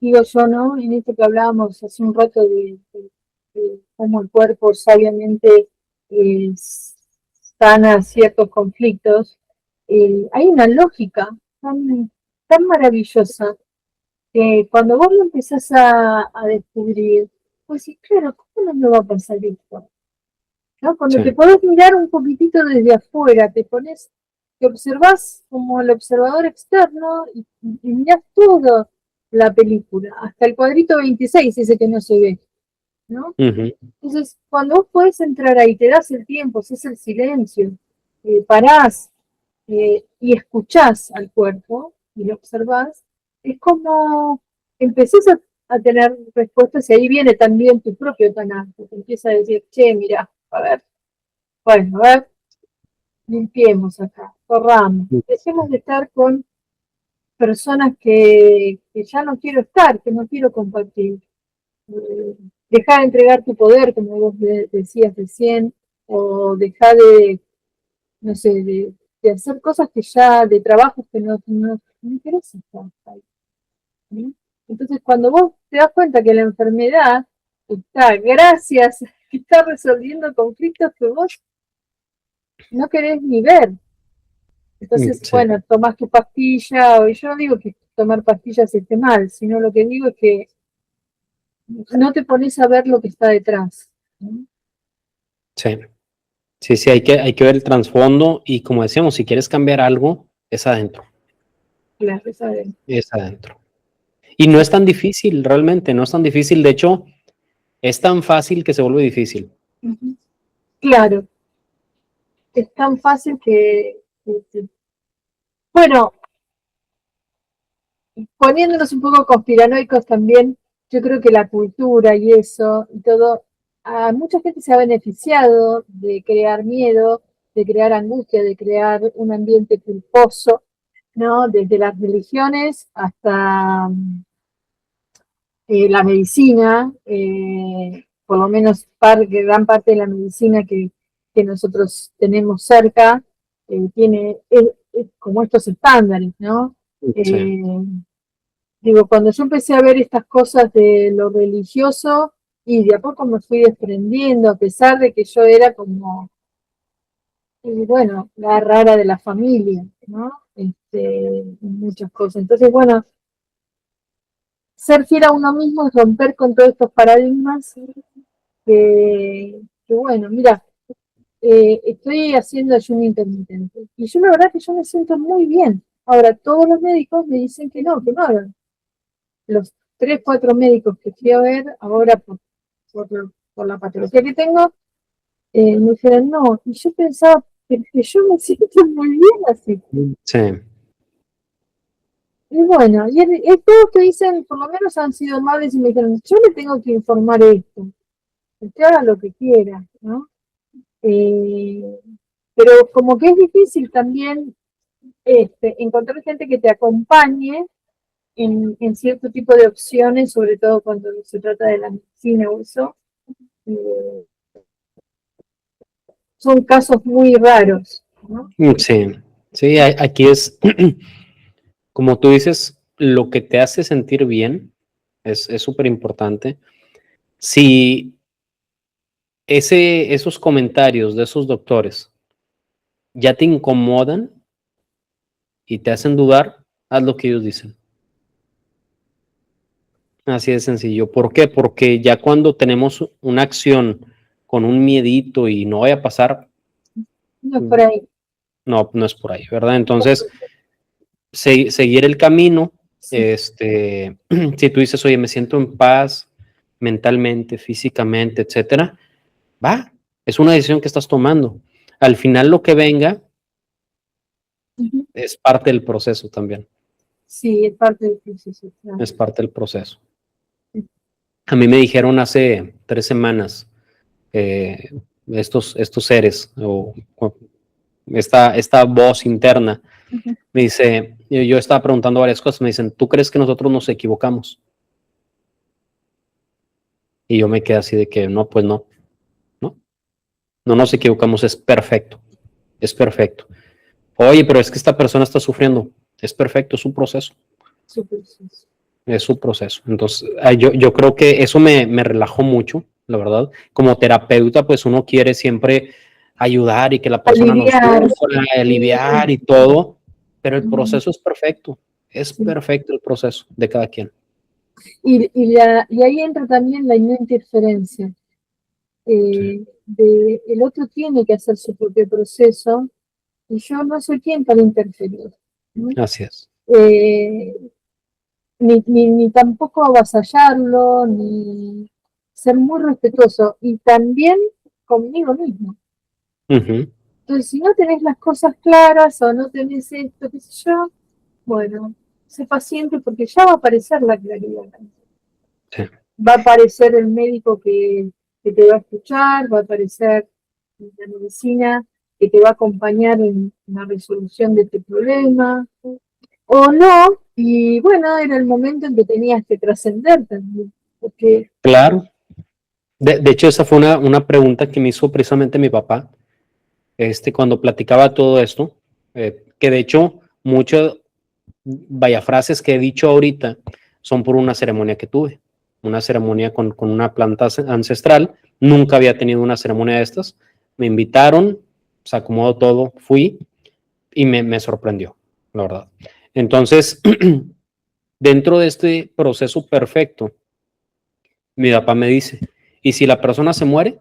digo yo, ¿no? En esto que hablábamos hace un rato de cómo el cuerpo sabiamente eh, sana ciertos conflictos, hay una lógica tan maravillosa que cuando vos lo empezás a descubrir, pues sí, claro, ¿cómo no me va a pasar esto? ¿No? Cuando te Sí. podés mirar un poquitito desde afuera, te observás como el observador externo y mirás toda la película, hasta el cuadrito 26, ese que no se ve, ¿no? Ujú. Entonces, cuando vos podés entrar ahí, te das el tiempo, es el silencio, parás y escuchás al cuerpo y lo observás, es como empezás a tener respuestas y ahí viene también tu propio canal, que te empieza a decir, che, mira, a ver, bueno, a ver, limpiemos acá, corramos, dejemos de estar con personas que ya no quiero estar, que no quiero compartir. Dejar de entregar tu poder, como vos decías recién, o dejar de, no sé, de hacer cosas que ya, de trabajos que no interesa estar ahí, ¿sí? Entonces, cuando vos te das cuenta que la enfermedad está, gracias, que está resolviendo conflictos que vos no querés ni ver. Entonces, Sí, bueno, tomás tu pastilla, o yo no digo que tomar pastillas esté mal, sino lo que digo es que no te pones a ver lo que está detrás, ¿no? sí. Sí, sí, hay que ver el trasfondo y como decíamos, si quieres cambiar algo, Claro, ¿sabes? es adentro. Y no es tan difícil, realmente, no es tan difícil. De hecho, es tan fácil que se vuelve difícil. Ujú. Claro, es tan fácil bueno, poniéndonos un poco conspiranoicos también, yo creo que la cultura y eso y todo, a mucha gente se ha beneficiado de crear miedo, de crear angustia, de crear un ambiente culposo, ¿no? Desde las religiones hasta la medicina, por lo menos gran parte de la medicina que nosotros tenemos cerca, tiene como estos estándares, ¿no? Sí, Eh, Digo, cuando yo empecé a ver estas cosas de lo religioso, y de a poco me fui desprendiendo, a pesar de que yo era como, bueno, la rara de la familia, ¿no? Muchas cosas. Entonces, bueno, ser fiel a uno mismo es romper con todos estos paradigmas que bueno, mira, estoy haciendo ayuno intermitente y yo la verdad que yo me siento muy bien. Ahora, todos los médicos me dicen que no hagan. Los 3, 4 médicos que fui a ver ahora por, por la patología que tengo, me dijeron no, y yo pensaba que yo me siento muy bien así. sí, Y bueno, todos te dicen, por lo menos han sido amables y me dijeron, yo le tengo que informar esto, usted haga lo que quiera, ¿no? Pero como que es difícil también encontrar gente que te acompañe en cierto tipo de opciones, sobre todo cuando se trata de la medicina o eso. Eh, Son casos muy raros, ¿no? Sí, sí, aquí es, como tú dices, lo que te hace sentir bien es súper importante. Si esos comentarios de esos doctores ya te incomodan y te hacen dudar, haz lo que ellos dicen. Así de sencillo. ¿Por qué? Porque ya cuando tenemos una acción con un miedito y no vaya a pasar, No es por ahí. no, no es por ahí, ¿verdad? Entonces, seguir el camino, Sí. si tú dices, oye, me siento en paz mentalmente, físicamente, etcétera, va, es una decisión que estás tomando. Al final lo que venga Ujú. es parte del proceso también, Sí, es parte del proceso, claro. es parte del proceso. A mí me dijeron hace 3 semanas, eh, estos seres, o esta voz interna, Ujú. me dice, yo estaba preguntando varias cosas, me dicen, ¿tú crees que nosotros nos equivocamos? Y yo me quedé así de que, no, pues no, no, no nos equivocamos, es perfecto, es perfecto. Oye, pero es que esta persona está sufriendo, es perfecto, es su proceso, Su proceso. es su proceso. Entonces, yo creo que eso me relajó mucho, la verdad. Como terapeuta, pues uno quiere siempre ayudar y que la persona no Aliviar. sufra, Sí. aliviar y todo, pero el Ujú. proceso es Sí. perfecto el proceso de cada quien. Y ahí entra también la no interferencia. Sí, El otro tiene que hacer su propio proceso y yo no soy quien para interferir, ¿no? así es. Eh, ni tampoco avasallarlo, ni ser muy respetuoso y también conmigo mismo. Ujú, Entonces, si no tenés las cosas claras o no tenés esto, qué sé yo, bueno, sé paciente porque ya va a aparecer la claridad. sí. Va a aparecer el médico que te va a escuchar, va a aparecer la medicina que te va a acompañar en la resolución de tu problema, o no, y bueno, era el momento en que tenías que trascender también, porque Claro. De hecho, esa fue una pregunta que me hizo precisamente mi papá, cuando platicaba todo esto, que de hecho, muchas, vaya, frases que he dicho ahorita son por una ceremonia que tuve, una ceremonia con una planta ancestral. Nunca había tenido una ceremonia de estas. Me invitaron, se acomodó todo, fui y me sorprendió, la verdad. Entonces, dentro de este proceso perfecto, mi papá me dice, ¿y si la persona se muere?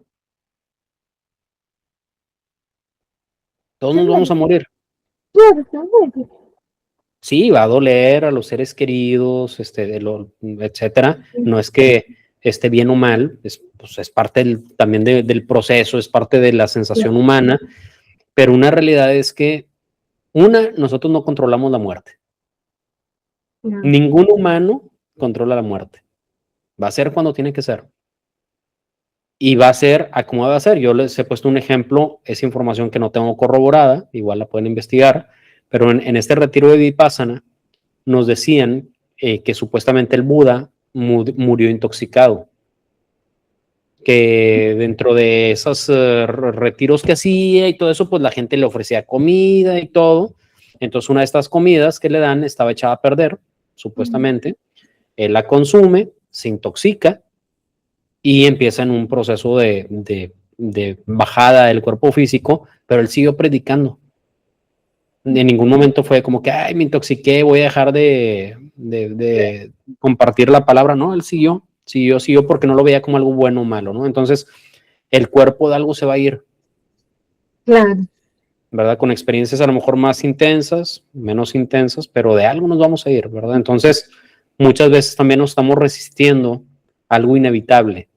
Todos nos vamos a también, morir. claro, también, Sí, va a doler a los seres queridos, etcétera. No es que esté bien o mal, pues es parte también del proceso, es parte de la sensación humana, pero una realidad es que, nosotros no controlamos la muerte. no, Ningún humano controla la muerte. Va a ser cuando tiene que ser. Y va a ser a cómo va a ser. Yo les he puesto un ejemplo, es información que no tengo corroborada, igual la pueden investigar, pero en este retiro de Vipassana, nos decían que supuestamente el Buda murió intoxicado, que dentro de esos retiros que hacía y todo eso, pues la gente le ofrecía comida y todo. Entonces una de estas comidas que le dan estaba echada a perder, supuestamente. Él la consume, se intoxica y empieza en un proceso de bajada del cuerpo físico, pero él siguió predicando. En ningún momento fue como que, ay, me intoxiqué, voy a dejar de compartir la palabra, ¿no? Él siguió porque no lo veía como algo bueno o malo, ¿no? Entonces, el cuerpo de algo se va a ir, claro. ¿verdad? Con experiencias a lo mejor más intensas, menos intensas, pero de algo nos vamos a ir, ¿verdad? Entonces, muchas veces también nos estamos resistiendo a algo inevitable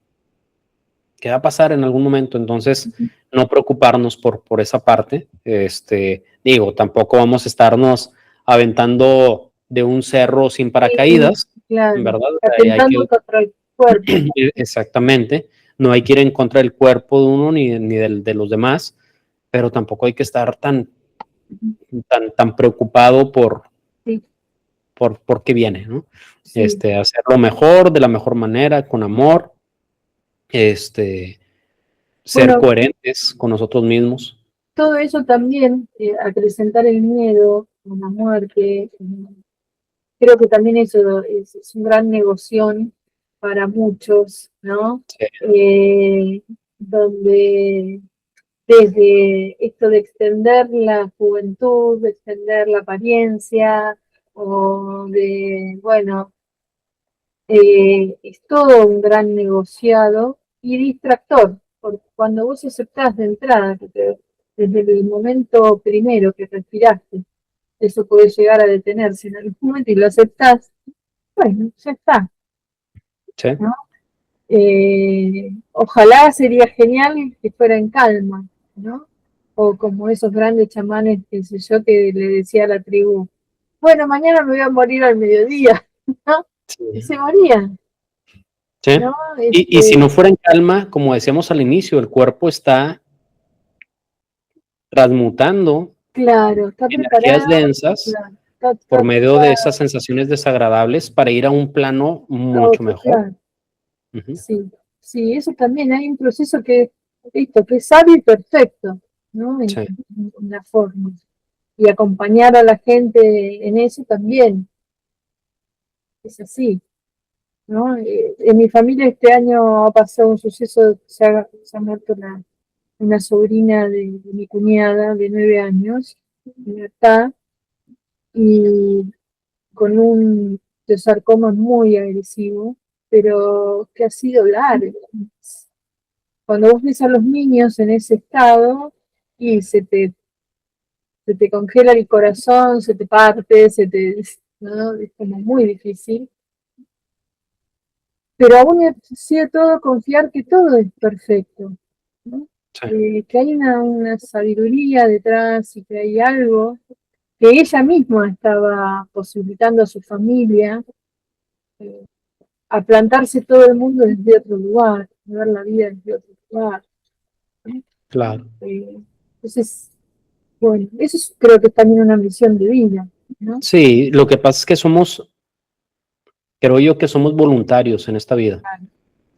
que va a pasar en algún momento, entonces no preocuparnos por esa parte. Digo, tampoco vamos a estarnos aventando de un cerro sin Sí, paracaídas, claro, ¿verdad? Hay atentando que, contra el cuerpo. exactamente, no hay que ir en contra del cuerpo de uno ni de los demás, pero tampoco hay que estar tan preocupado Sí, por qué viene, ¿no? sí. Hacerlo mejor, de la mejor manera, con amor, ser Bueno, coherentes con nosotros mismos. todo eso también, acrecentar el miedo a la muerte, creo que también eso es un gran negoción para muchos, ¿no? Sí, Eh, donde desde esto de extender la juventud, de extender la apariencia, o de, bueno, es todo un gran negociado y distractor, porque cuando vos aceptás de entrada, desde el momento primero que respiraste, eso puede llegar a detenerse en algún momento y lo aceptás, bueno, ya está, sí, ¿no? Ojalá sería genial que fuera en calma, ¿no? O como esos grandes chamanes, qué sé yo, que le decía a la tribu, bueno, mañana me voy a morir al mediodía, ¿no? Y sí. se morían, Sí. ¿no? Y si no fuera en calma, como decíamos al inicio, el cuerpo está transmutando Claro, está energías preparado, densas claro, por medio de esas sensaciones desagradables para ir a un plano está mucho otro, mejor. claro, Ujú. sí, sí, eso también hay un proceso que es sabio y perfecto, ¿no? Sí, En la forma. Y acompañar a la gente en eso también, es así, ¿no? En mi familia este año ha pasado un suceso, se ha muerto una sobrina de mi cuñada de 9 años, en está, y con un sarcoma muy agresivo, pero que ha sido largo. Cuando vos ves a los niños en ese estado y se te congela el corazón, se te parte, ¿no? Es como muy difícil. Pero aún así de todo confiar que todo es perfecto, ¿no? sí, Que hay una sabiduría detrás y que hay algo que ella misma estaba posibilitando a su familia, eh, a plantarse todo el mundo desde otro lugar, a ver la vida desde otro lugar, ¿no? claro. Entonces, bueno, eso creo que es también una misión de vida, ¿no? Sí, lo que pasa es que creo yo que somos voluntarios en esta vida. Claro,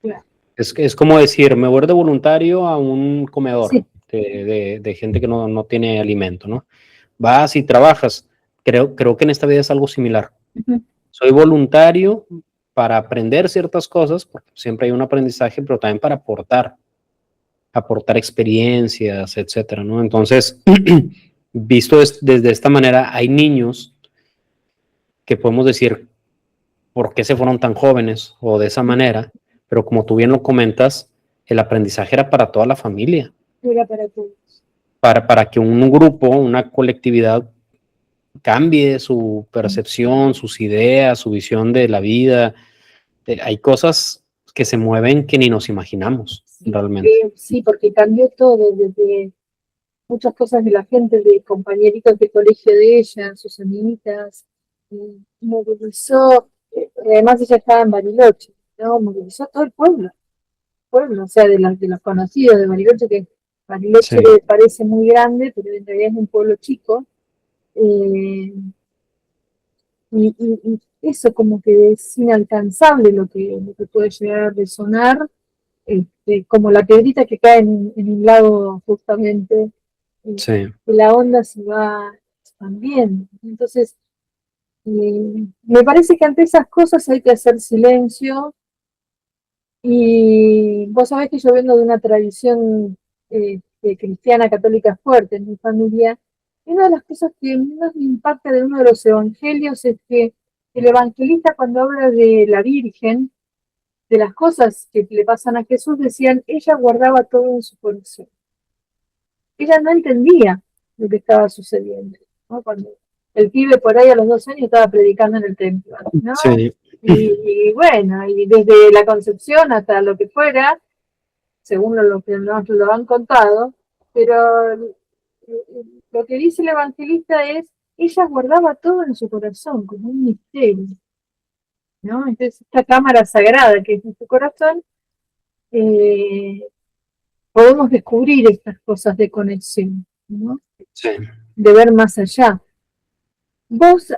claro. Es como decir, me voy de voluntario a un comedor Sí, de gente que no tiene alimento, ¿no? Vas y trabajas. Creo que en esta vida es algo similar. ujú, Soy voluntario para aprender ciertas cosas, porque siempre hay un aprendizaje, pero también para aportar experiencias, etcétera, ¿no? Entonces, visto desde esta manera, hay niños que podemos decir por qué se fueron tan jóvenes o de esa manera, pero como tú bien lo comentas, el aprendizaje era para toda la familia, era para todos. para que un grupo, una colectividad cambie su percepción, sus ideas, su visión de la vida. Hay cosas que se mueven que ni nos imaginamos Sí, realmente. sí, porque cambió todo, desde muchas cosas de la gente, de compañeritos de colegio de ella, sus amiguitas, movilizó, además ella estaba en Bariloche, ¿no? Movilizó todo el pueblo, o sea, de los conocidos de Bariloche, que Bariloche Sí, parece muy grande, pero en realidad es un pueblo chico, eh, y eso como que es inalcanzable lo que puede llegar a resonar, como la piedrita que cae en un lago justamente, sí, que la onda se va expandiendo. Entonces, me parece que ante esas cosas hay que hacer silencio. Y vos sabés que yo vengo de una tradición cristiana católica fuerte en mi familia. Y una de las cosas que más me impacta de uno de los evangelios es que el evangelista, cuando habla de la Virgen, de las cosas que le pasan a Jesús, decían, ella guardaba todo en su corazón. Ella no entendía lo que estaba sucediendo, ¿no? Cuando el pibe por ahí a los 2 años estaba predicando en el templo, ¿no? sí, Y bueno, y desde la concepción hasta lo que fuera, según lo que nos lo han contado, pero lo que dice el evangelista es, ella guardaba todo en su corazón, como un misterio, ¿no? Entonces, esta cámara sagrada que es en su corazón, podemos descubrir estas cosas de conexión, ¿no? Sí. De ver más allá. ¿Vos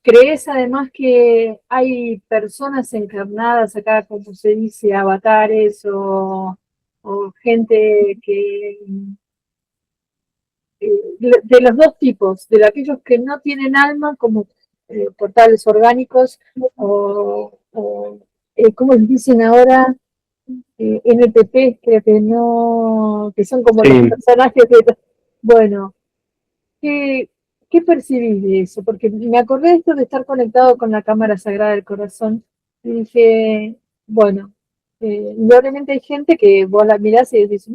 creés además que hay personas encarnadas acá, como se dice, avatares o gente que de los dos tipos, de aquellos que no tienen alma como portales orgánicos ¿cómo les dicen ahora? NTP, creo que no, que son como los Sí, personajes de... Bueno, ¿qué, ¿qué percibís de eso? Porque me acordé de esto de estar conectado con la cámara sagrada del corazón y dije, bueno, indudablemente hay gente que vos la mirás y decís,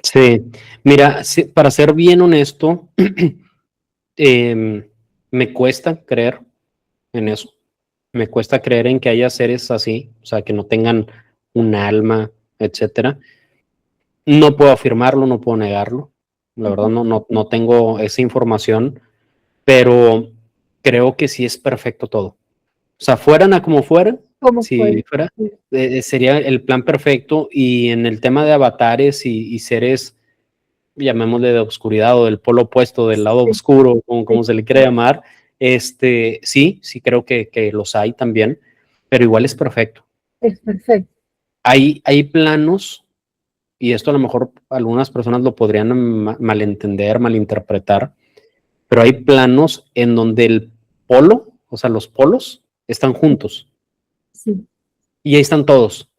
sí. Mira, para ser bien honesto, me cuesta creer en eso. Me cuesta creer en que haya seres así, o sea, que no tengan un alma, etcétera. No puedo afirmarlo, no puedo negarlo. La verdad no tengo esa información, pero creo que sí es perfecto todo. O sea, fueran a como fueran, ¿cómo si fue? fuera, sería el plan perfecto. Y en el tema de avatares y seres, llamémosle de oscuridad o del polo opuesto, del lado Sí, oscuro, como sí, se le quiera llamar, sí creo que los hay también, pero igual es perfecto. es perfecto. Hay planos, y esto a lo mejor algunas personas lo podrían malentender, malinterpretar, pero hay planos en donde el polo, o sea, los polos, están juntos. Sí. Y ahí están todos,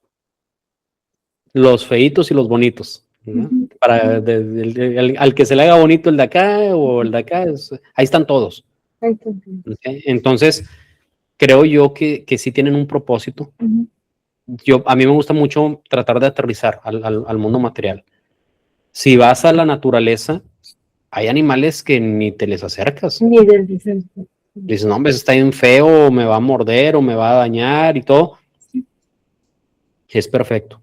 los feitos y los bonitos, ¿no? Ujú. Para al que se le haga bonito el de acá o el de acá, ahí están todos. Ahí está. ¿Okay? Entonces, creo yo que sí tienen un propósito. Ujú. A mí me gusta mucho tratar de aterrizar al mundo material. Si vas a la naturaleza, hay animales que ni te les acercas. Ni del diseño. Dices, no, hombre, está bien feo, me va a morder o me va a dañar y todo. Es perfecto.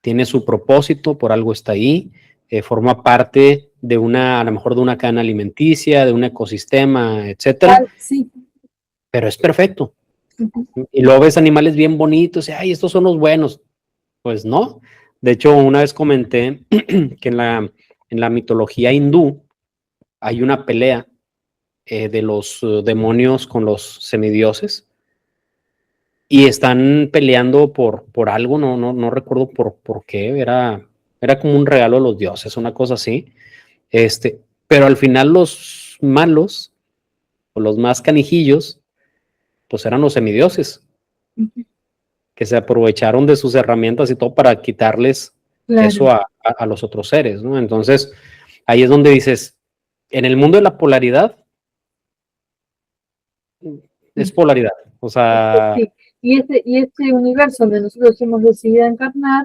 Tiene su propósito, por algo está ahí, forma parte de a lo mejor de una cadena alimenticia, de un ecosistema, etcétera, Sí. pero es perfecto. Ujú. Y luego ves animales bien bonitos, y ay, estos son los buenos. Pues no. De hecho, una vez comenté que en la mitología hindú hay una pelea de los demonios con los semidioses y están peleando por algo, no recuerdo por qué, era como un regalo de los dioses, una cosa así. Pero al final los malos, o los más canijillos, pues eran los semidioses, Ujú. que se aprovecharon de sus herramientas y todo para quitarles Claro. eso a los otros seres, ¿no? Entonces, ahí es donde dices, en el mundo de la polaridad, es Sí. polaridad. O sea, Sí. Y este universo donde nosotros hemos decidido encarnar,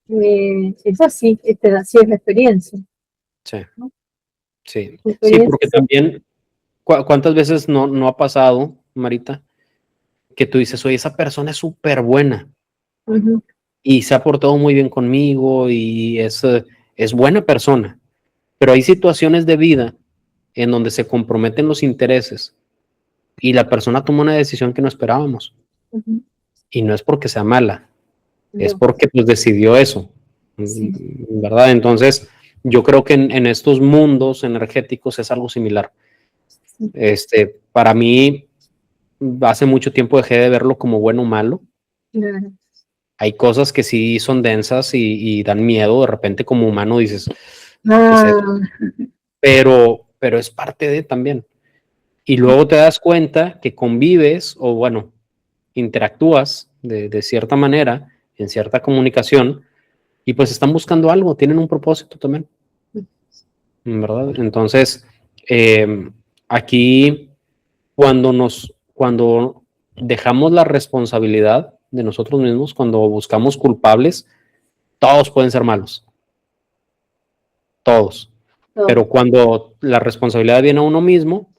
es así, así es la experiencia, sí, ¿no? sí. La Sí, porque experiencia. también, ¿cuántas veces no ha pasado, Marita, que tú dices, oye, esa persona es súper buena Ujú. y se ha portado muy bien conmigo y es buena persona, pero hay situaciones de vida en donde se comprometen los intereses y la persona toma una decisión que no esperábamos. Ujú. Y no es porque sea mala, es No, porque pues decidió eso, sí, ¿verdad? Entonces, yo creo que en estos mundos energéticos es algo similar. sí, Para mí, hace mucho tiempo dejé de verlo como bueno o malo. claro. Hay cosas que sí son densas y dan miedo. De repente, como humano, dices, ¿qué es eso? Ah, Pero es parte de también. Y luego te das cuenta que convives o, bueno, interactúas de cierta manera, en cierta comunicación, y pues están buscando algo, tienen un propósito también, ¿verdad? Entonces, eh, aquí, cuando dejamos la responsabilidad de nosotros mismos, cuando buscamos culpables, todos pueden ser malos, todos. todo. Pero cuando la responsabilidad viene a uno mismo,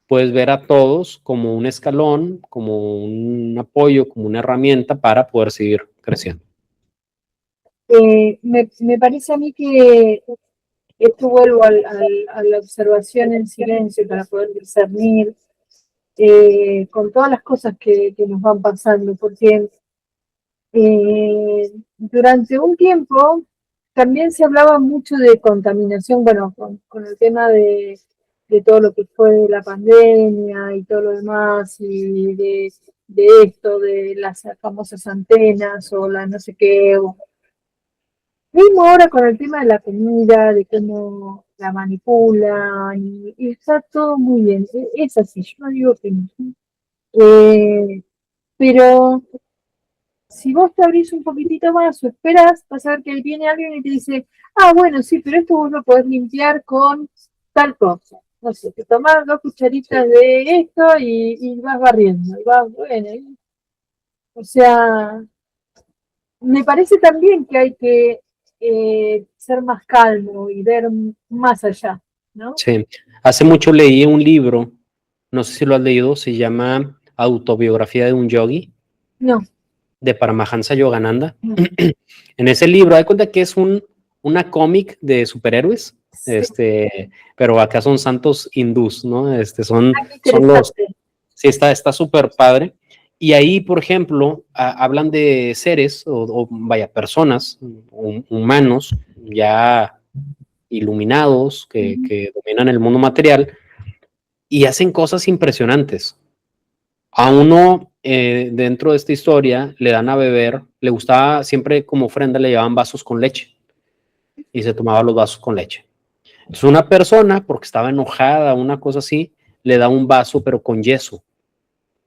puedes ver a todos como un escalón, como un apoyo, como una herramienta para poder seguir creciendo. Me parece a mí que esto vuelvo a la observación en silencio para poder discernir con todas las cosas que nos van pasando, porque Durante un tiempo también se hablaba mucho de contaminación, bueno, con el tema de todo lo que fue la pandemia y todo lo demás, y de esto, de las famosas antenas o la no sé qué. Mismo ahora con el tema de la comida, de cómo la manipulan, y está todo muy bien. Es así, yo no digo que no. Eh, pero si vos te abrís un poquitito más o esperás, vas a ver que viene alguien y te dice, ah, bueno, sí, pero esto vos lo podés limpiar con tal cosa. No sé, te tomás 2 cucharitas de esto y vas barriendo. Y vas, bueno, o sea, me parece también que hay que ser más calmo y ver más allá, ¿no? Sí. Hace mucho leí un libro, no sé si lo has leído, se llama Autobiografía de un Yogi, No, de Paramahansa Yogananda. no. En ese libro, hay cuenta que es una cómic de superhéroes, Sí. pero acá son santos hindús, ¿no? Ah, qué Son los, interesante. sí, está súper padre. Y ahí, por ejemplo, hablan de seres, o vaya, personas, humanos, ya iluminados, Ujú. que dominan el mundo material y hacen cosas impresionantes. A uno, dentro de esta historia, le dan a beber, le gustaba siempre como ofrenda, le llevaban vasos con leche y se tomaba los vasos con leche. Entonces una persona, porque estaba enojada, una cosa así, le da un vaso pero con yeso,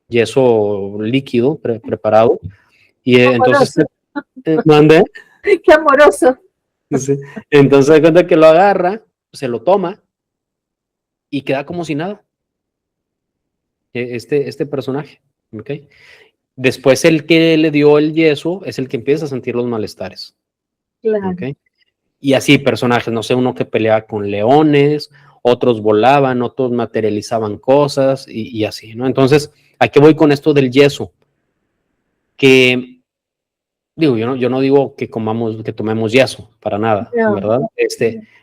yeso líquido preparado, y entonces Amoroso, mandé, qué amoroso. sí. Entonces de cuenta que lo agarra, se lo toma y queda como si nada, este personaje, ¿ok? Después el que le dio el yeso es el que empieza a sentir los malestares, ¿ok? Claro. Y así personajes, no sé, uno que peleaba con leones, otros volaban, otros materializaban cosas y así, ¿no? Entonces, ¿a qué voy con esto del yeso? Que, digo, yo no digo que que tomemos yeso, para nada, No, ¿verdad? no,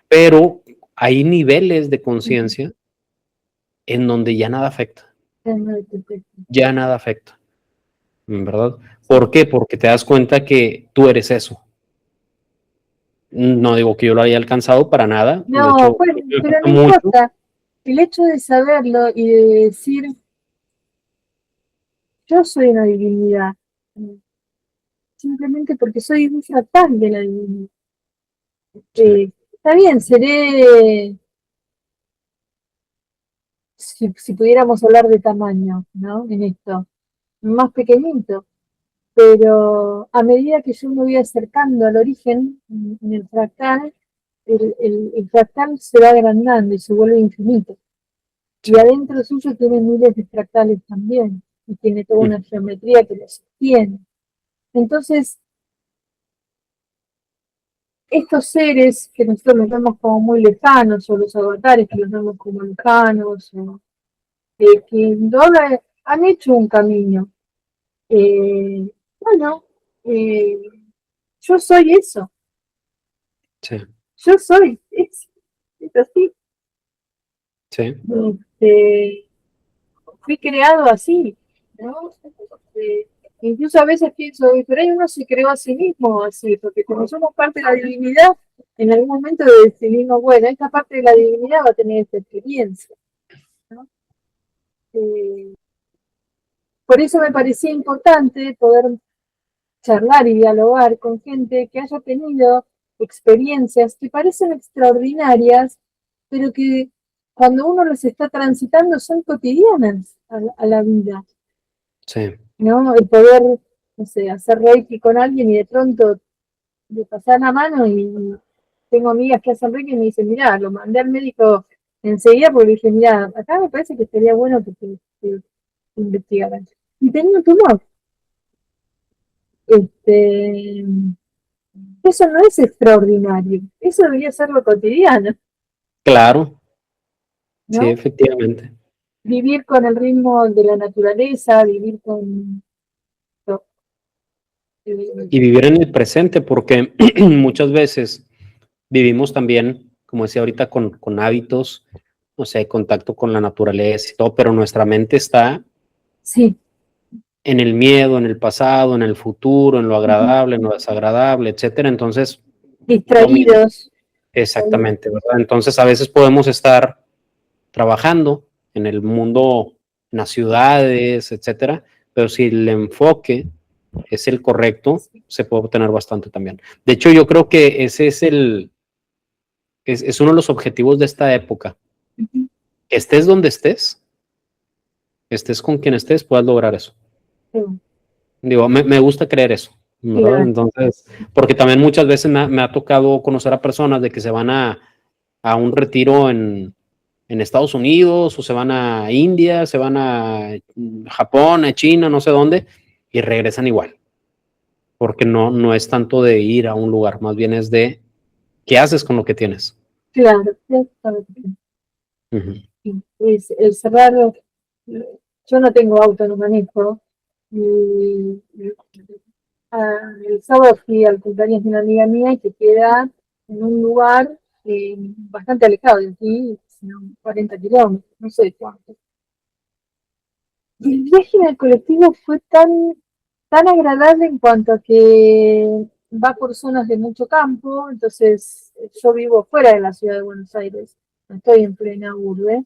Pero hay niveles de conciencia en donde ya nada afecta, no, no, no, ya nada afecta, ¿verdad? sí. ¿Por qué? Porque te das cuenta que tú eres eso. No digo que yo lo haya alcanzado para nada, de No, hecho, bueno, me pero falta no mucho. importa. El hecho de saberlo y de decir, yo soy una divinidad, simplemente porque soy un fractal de la divinidad. Sí, Está bien, seré, si pudiéramos hablar de tamaño, ¿no? En esto, más pequeñito, pero a medida que yo me voy acercando al origen, en el fractal, el fractal se va agrandando y se vuelve infinito. Y sí. adentro suyo tiene miles de fractales también, y tiene toda Mm, una geometría que lo sostiene. Entonces, estos seres que nosotros los vemos como muy lejanos, o los avatares que los vemos como lejanos, o, que ahora han hecho un camino. Bueno, eh, yo soy eso, sí, yo soy eso, es así. sí, Este, fui creado así, ¿no? Eh, Incluso a veces pienso, pero hay uno se creó a sí mismo así, porque como somos parte de la divinidad, en algún momento decidimos, bueno, esta parte de la divinidad va a tener esta experiencia, ¿no? Eh, por eso me parecía importante poder charlar y dialogar con gente que haya tenido experiencias que parecen extraordinarias, pero que cuando uno las está transitando son cotidianas a la vida. sí, ¿No? El poder, no sé, hacer reiki con alguien y de pronto le pasar la mano y tengo amigas que hacen reiki y me dicen, mira, lo mandé al médico enseguida porque dije, mira, acá me parece que sería bueno que te investigaran. Y tenía un tumor. Este, eso no es extraordinario, eso debería ser lo cotidiano, claro, sí, ¿no? efectivamente. Vivir con el ritmo de la naturaleza, vivir con... Y vivir en el presente, porque muchas veces vivimos también, como decía ahorita, con hábitos, no sé, contacto con la naturaleza y todo, pero nuestra mente está sí, en el miedo, en el pasado, en el futuro, en lo agradable, en lo desagradable, etcétera. Entonces, lo mismo. Distraídos. Exactamente, ¿verdad? Entonces, a veces podemos estar trabajando en el mundo, en las ciudades, etcétera, pero si el enfoque es el correcto, se puede obtener bastante también. De hecho, yo creo que ese es uno de los objetivos de esta época. Ujú. Estés donde estés con quien estés, puedas lograr eso. Sí, Digo, me gusta creer eso, ¿verdad? claro. Entonces, porque también muchas veces me ha tocado conocer a personas de que se van a un retiro en Estados Unidos, o se van a India, se van a Japón, a China, no sé dónde, y regresan igual. Porque no es tanto de ir a un lugar, más bien es de qué haces con lo que tienes. Claro, exactamente. Ujú. Sí, es raro. Yo no tengo auto, no manejo. Y, el sábado fui al cumpleaños de una amiga mía que queda en un lugar bastante alejado de aquí, sino 40 kilómetros, no sé cuánto. Y el viaje en el colectivo fue tan agradable en cuanto a que va por zonas de mucho campo, entonces yo vivo fuera de la ciudad de Buenos Aires, no estoy en plena urbe.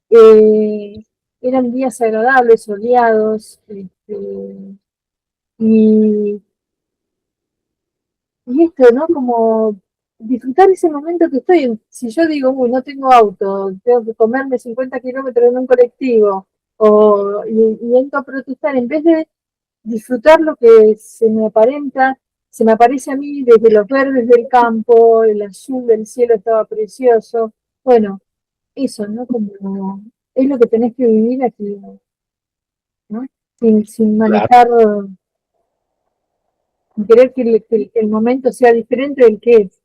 Eh, Eran días agradables, soleados, y, y esto, ¿no? Como disfrutar ese momento que estoy. Si yo digo, uy, no tengo auto, tengo que comerme 50 kilómetros en un colectivo, y entro a protestar, en vez de disfrutar lo que se me aparece a mí desde los verdes del campo, el azul del cielo estaba precioso. Bueno, eso, ¿no? Como es lo que tenés que vivir aquí, ¿no? Sin Claro. manejar, sin querer que el momento sea diferente del que es.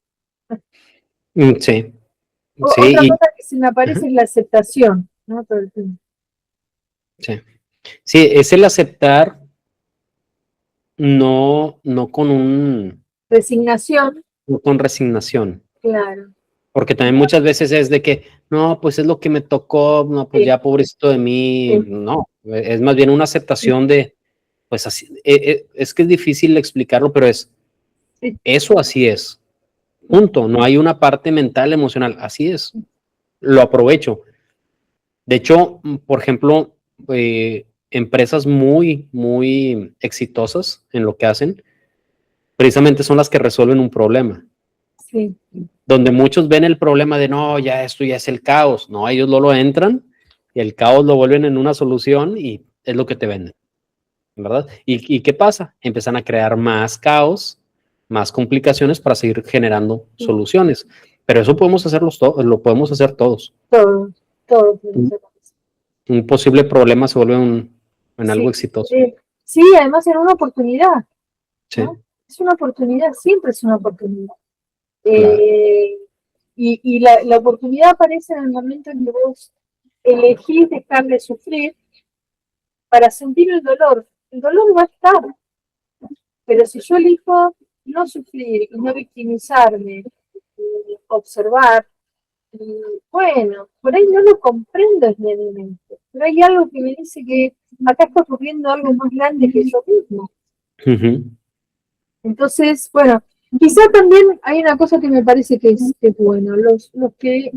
Sí, Otra sí, cosa que se me aparece ajá, es la aceptación, ¿no? Todo el tiempo. sí. Sí, es el aceptar, no con Resignación, no con resignación. claro. Porque también muchas veces es de que, no, pues es lo que me tocó, no, pues Sí, ya pobrecito de mí, sí, no, es más bien una aceptación de, pues así, es que es difícil explicarlo, pero sí, eso así es, punto, no hay una parte mental, emocional, así es, lo aprovecho. De hecho, por ejemplo, empresas muy exitosas en lo que hacen, precisamente son las que resuelven un problema. sí. Donde muchos ven el problema de no, ya esto ya es el caos, no, ellos no lo entran y el caos lo vuelven en una solución y es lo que te venden, ¿verdad? ¿Y qué pasa? Empiezan a crear más caos, más complicaciones para seguir generando Sí. soluciones, pero eso podemos hacerlo, lo podemos hacer todos. Todo, todo tiene que Un, ser así. un posible problema se vuelve en algo Sí, exitoso. sí, además era una oportunidad, Sí, ¿no? Es una oportunidad, siempre es una oportunidad. claro. Eh, y la oportunidad aparece en el momento en que vos elegís dejar de sufrir para sentir el dolor. El dolor va a estar, pero si yo elijo no sufrir y no victimizarme, observar, y bueno, por ahí no lo comprendo inmediatamente, pero hay algo que me dice que acá está ocurriendo algo más grande que yo mismo. Ujú. Entonces, bueno, quizá también hay una cosa que me parece que es bueno, los que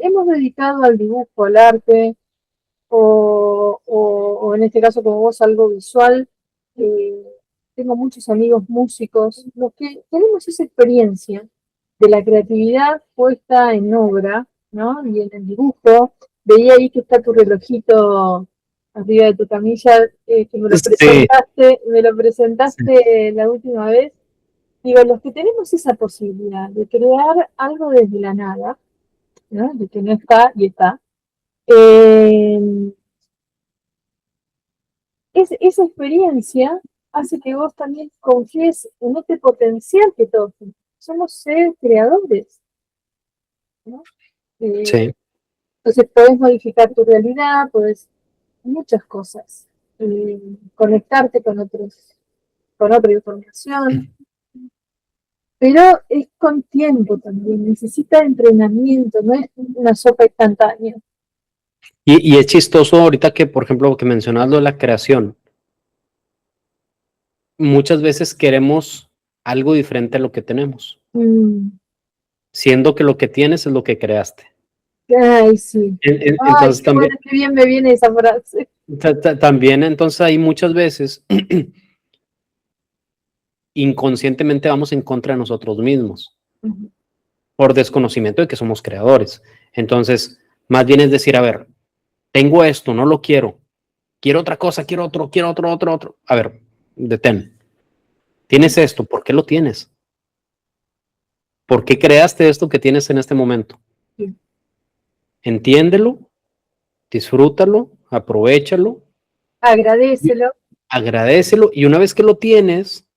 hemos dedicado al dibujo, al arte, o en este caso como vos algo visual, eh, tengo muchos amigos músicos, los que tenemos esa experiencia de la creatividad puesta en obra, ¿no? Y en el dibujo, veía ahí que está tu relojito arriba de tu camilla, que Sí, me lo sí. presentaste la última vez. Digo, los que tenemos esa posibilidad de crear algo desde la nada, ¿no? De que no está y está, eh, esa experiencia hace que vos también confíes en este potencial que todos tenemos. Somos seres creadores, ¿no? Sí. Entonces podés modificar tu realidad, podés muchas cosas, eh, conectarte con otra información, pero es con tiempo también, necesita entrenamiento, no es una sopa instantánea. Y es chistoso ahorita que, por ejemplo, que mencionas lo de la creación. muchas veces queremos algo diferente a lo que tenemos, Mm. siendo que lo que tienes es lo que creaste. Ay, sí. Ay, Entonces qué bueno, qué bien me viene esa frase. también, entonces ahí muchas veces inconscientemente vamos en contra de nosotros mismos Ujú. por desconocimiento de que somos creadores. Entonces, más bien es decir, a ver, tengo esto, no lo quiero, quiero otra cosa, quiero otro. A ver, detén. Tienes esto, ¿por qué lo tienes? ¿Por qué creaste esto que tienes en este momento? Sí. Entiéndelo, disfrútalo, aprovéchalo, Agradécelo. agradécelo y una vez que lo tienes,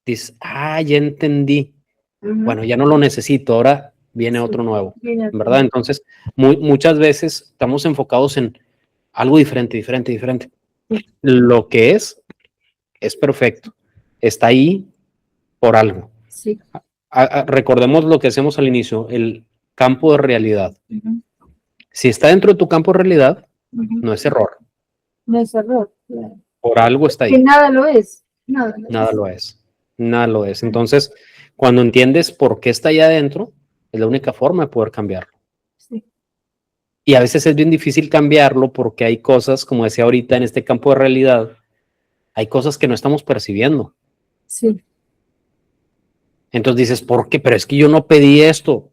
dices, ah, ya entendí. Ujú. Bueno, ya no lo necesito, ahora viene Sí. otro nuevo, Viene ¿verdad? otro. Entonces, muchas veces estamos enfocados en algo diferente. Sí. Lo que es perfecto. Está ahí por algo. Sí. Recordemos lo que hacemos al inicio, el campo de realidad. Ujú. Si está dentro de tu campo de realidad, Ujú. no es error. No es error, claro. Por algo está Que ahí. nada lo es. Nada lo Nada es. lo es. Nada lo es. Entonces, cuando entiendes por qué está allá adentro, es la única forma de poder cambiarlo. Sí. Y a veces es bien difícil cambiarlo porque hay cosas, como decía ahorita, en este campo de realidad, hay cosas que no estamos percibiendo. Sí. Entonces dices, ¿por qué? Pero es que yo no pedí esto.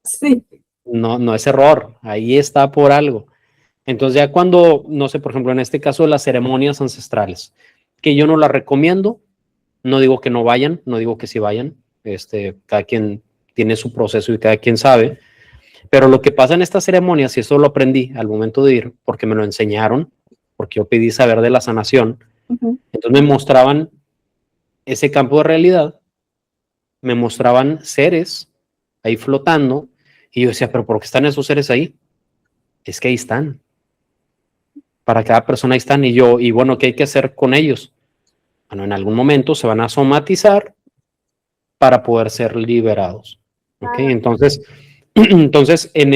Sí. No, no es error. Ahí está por algo. Entonces ya cuando, no sé, por ejemplo, en este caso de las ceremonias ancestrales, que yo no las recomiendo, no digo que no vayan, no digo que sí vayan, cada quien tiene su proceso y cada quien sabe, pero lo que pasa en estas ceremonias, y eso lo aprendí al momento de ir, porque me lo enseñaron, porque yo pedí saber de la sanación, Ujú. entonces me mostraban ese campo de realidad, me mostraban seres ahí flotando, y yo decía, pero ¿por qué están esos seres ahí? Es que ahí están, para cada persona ahí están, y yo, y bueno, ¿qué hay que hacer con ellos? Bueno, en algún momento se van a somatizar para poder ser liberados. ¿Ok? Ah, Entonces, entonces en,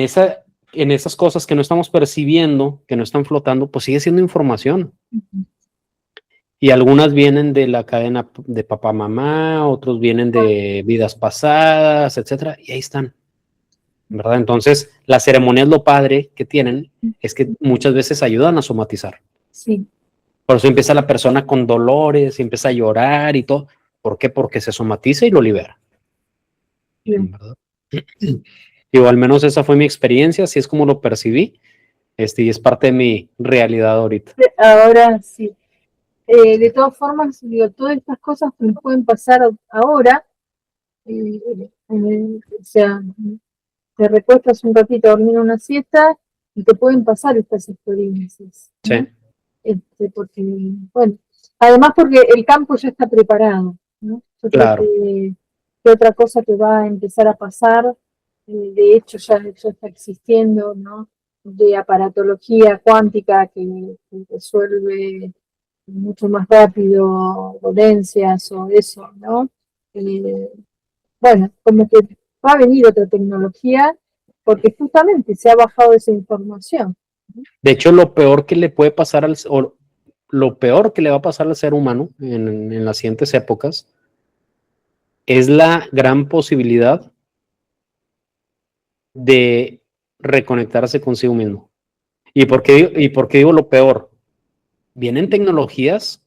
esa, en esas cosas que no estamos percibiendo, que no están flotando, pues sigue siendo información. ujú. Y algunas vienen de la cadena de papá, mamá, otros vienen de vidas pasadas, etcétera, y ahí están, ¿verdad? Entonces, las ceremonias, lo padre que tienen es que muchas veces ayudan a somatizar. Sí. Por eso empieza la persona con dolores, y empieza a llorar y todo. ¿Por qué? Porque se somatiza y lo libera, Bien. ¿verdad? Digo, al menos esa fue mi experiencia, así es como lo percibí, y es parte de mi realidad ahorita. Ahora sí. De todas formas, digo, todas estas cosas que nos pueden pasar ahora, o sea, te recuestas un ratito a dormir una siesta y te pueden pasar estas experiencias, ¿no? Sí, Porque, bueno, además porque el campo ya está preparado, ¿no? Yo creo claro, que otra cosa que va a empezar a pasar, de hecho ya está existiendo, ¿no? De aparatología cuántica que resuelve mucho más rápido dolencias o eso, ¿no? Eh, bueno, como que va a venir otra tecnología porque justamente se ha bajado esa información. de hecho lo peor que le puede pasar o lo peor que le va a pasar al ser humano en las siguientes épocas es la gran posibilidad de reconectarse consigo mismo. ¿Y por qué digo lo peor? Vienen tecnologías,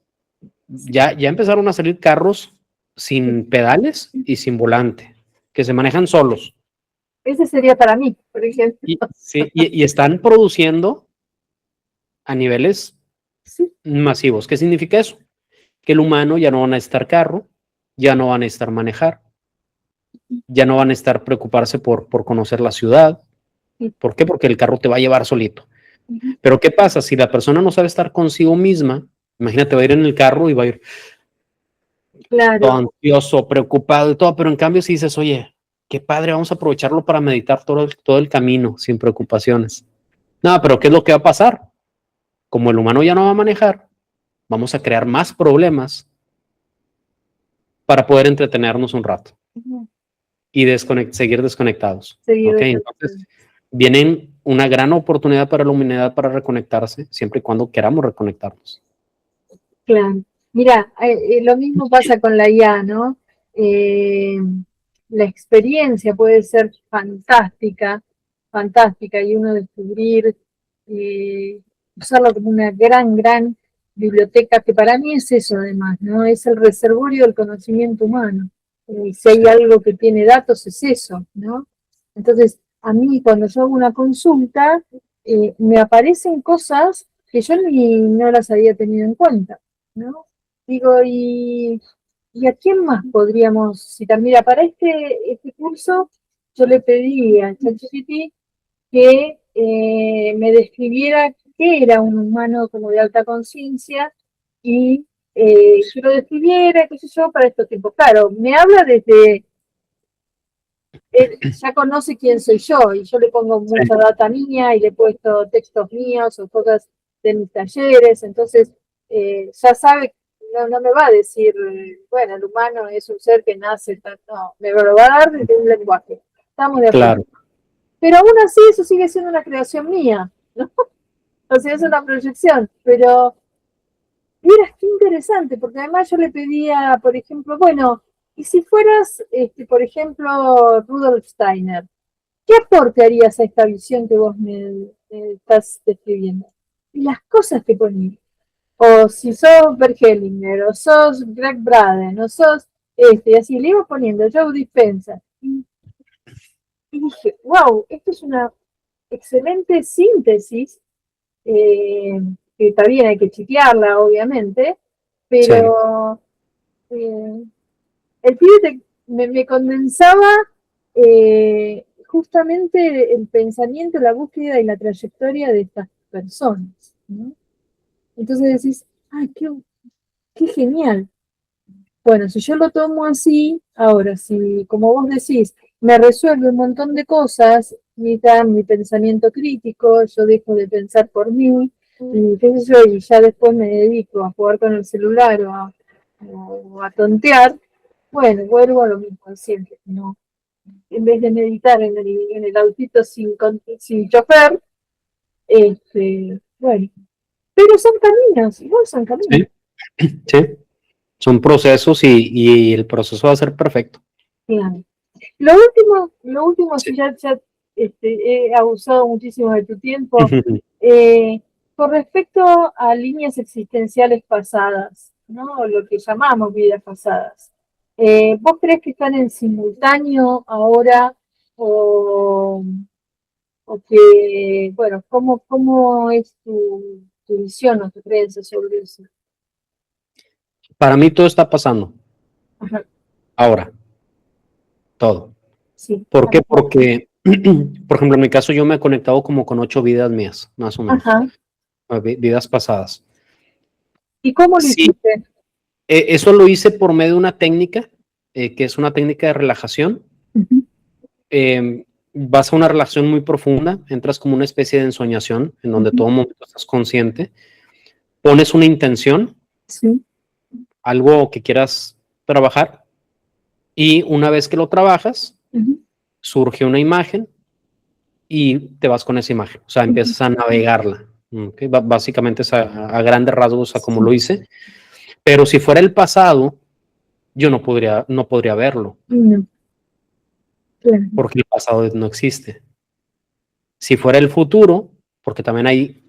ya empezaron a salir carros sin pedales y sin volante, que se manejan solos. Ese sería para mí, por ejemplo. Sí, y están produciendo a niveles Sí, masivos. ¿Qué significa eso? Que el humano ya no va a necesitar carro, ya no va a necesitar manejar, ya no van a estar preocuparse por conocer la ciudad. sí. ¿Por qué? Porque el carro te va a llevar solito. Ujú. Pero ¿qué pasa? Si la persona no sabe estar consigo misma, imagínate, va a ir en el carro y va a ir todo Claro. ansioso, preocupado y todo, pero en cambio si dices, oye, qué padre, vamos a aprovecharlo para meditar todo el camino sin preocupaciones. No, pero ¿qué es lo que va a pasar? Como el humano ya no va a manejar, vamos a crear más problemas para poder entretenernos un rato Ujú. y seguir desconectados. Seguir ¿Ok? de Entonces, vienen una gran oportunidad para la humanidad para reconectarse, siempre y cuando queramos reconectarnos. Claro. Mira, lo mismo pasa con la IA, ¿no? Eh, la experiencia puede ser fantástica, fantástica, y uno descubrir, usarlo como una gran biblioteca, que para mí es eso además, ¿no? Es el reservorio del conocimiento humano. Y si hay algo que tiene datos es eso, ¿no? Entonces, a mí cuando yo hago una consulta, me aparecen cosas que yo ni no las había tenido en cuenta, ¿no? Digo, ¿y a quién más podríamos citar? Mira, para este curso yo le pedí a ChatGPT que me describiera qué era un humano como de alta conciencia y yo lo describiera, qué sé yo, para estos tiempos. Claro, me habla desde, él ya conoce quién soy yo y yo le pongo mucha data mía y le he puesto textos míos o cosas de mis talleres, entonces ya sabe, no me va a decir, bueno, el humano es un ser que nace, no, me lo va a dar desde un lenguaje. Estamos de acuerdo. Claro. Pero aún así eso sigue siendo una creación mía, ¿no? O sea, es una proyección, pero mira, qué interesante, porque además yo le pedía, por ejemplo, bueno, y si fueras, por ejemplo, Rudolf Steiner, ¿qué aporte harías a esta visión que vos me estás describiendo? Y las cosas que ponía. O si sos Bert Hellinger, o sos Greg Braden, o sos y así le iba poniendo Joe Dispenza. Y dije, wow, esto es una excelente síntesis, que está bien, hay que chequearla, obviamente, Sí. pero el pibe me condensaba justamente el pensamiento, la búsqueda y la trayectoria de estas personas, ¿no? Entonces decís, ¡ay, qué genial! Bueno, si yo lo tomo así, ahora, si como vos decís, me resuelve un montón de cosas, mi pensamiento crítico, yo dejo de pensar por mí, y qué sé yo, y ya después me dedico a jugar con el celular o a tontear, bueno, vuelvo a lo mismo siempre, ¿no? En vez de meditar en el autito sin chofer, bueno, pero son caminos, igual son caminos. Sí, sí. Son procesos y el proceso va a ser perfecto. Claro. Lo último, Sí. si ya he abusado muchísimo de tu tiempo, con respecto a líneas existenciales pasadas, ¿no? Lo que llamamos vidas pasadas. ¿Vos crees que están en simultáneo ahora o, o que, bueno, cómo es tu visión o tu creencia sobre eso? Para mí todo está pasando Ajá, ahora, todo. sí. ¿Por qué? Porque, por ejemplo, en mi caso yo me he conectado como con 8 vidas mías, más o menos, Ajá. vidas pasadas. ¿Y cómo lo Sí, hiciste? eso lo hice por medio de una técnica, que es una técnica de relajación. Ujú. Vas a una relación muy profunda, entras como una especie de ensoñación, en donde Ujú. todo momento estás consciente, pones una intención, Sí. algo que quieras trabajar, y una vez que lo trabajas, Ujú. surge una imagen y te vas con esa imagen, o sea, Ujú. empiezas a navegarla. ¿Okay? Básicamente es a grandes rasgos a como lo Sí. hice, pero si fuera el pasado, yo no podría verlo, No, claro. porque el pasado no existe. Si fuera el futuro, porque también hay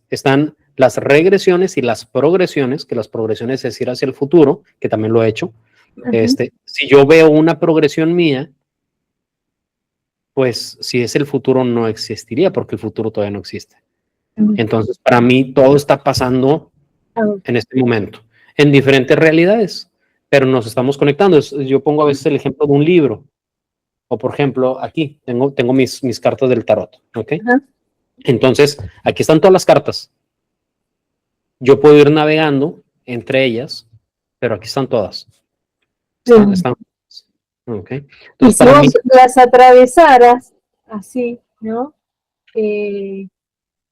están las regresiones y las progresiones, que las progresiones es ir hacia el futuro, que también lo he hecho. Ajá. Si yo veo una progresión mía, pues si es el futuro no existiría, porque el futuro todavía no existe. Ujú. Entonces, para mí todo está pasando Ah, en este momento, en diferentes realidades, pero nos estamos conectando. Yo pongo a veces el ejemplo de un libro, o por ejemplo, aquí tengo mis cartas del tarot, ¿ok? ajá. Entonces, aquí están todas las cartas. Yo puedo ir navegando entre ellas, pero aquí están todas. Están, Claro. están. ¿Ok? Y Entonces, si para mí, vos las atravesaras así, ¿no? Eh,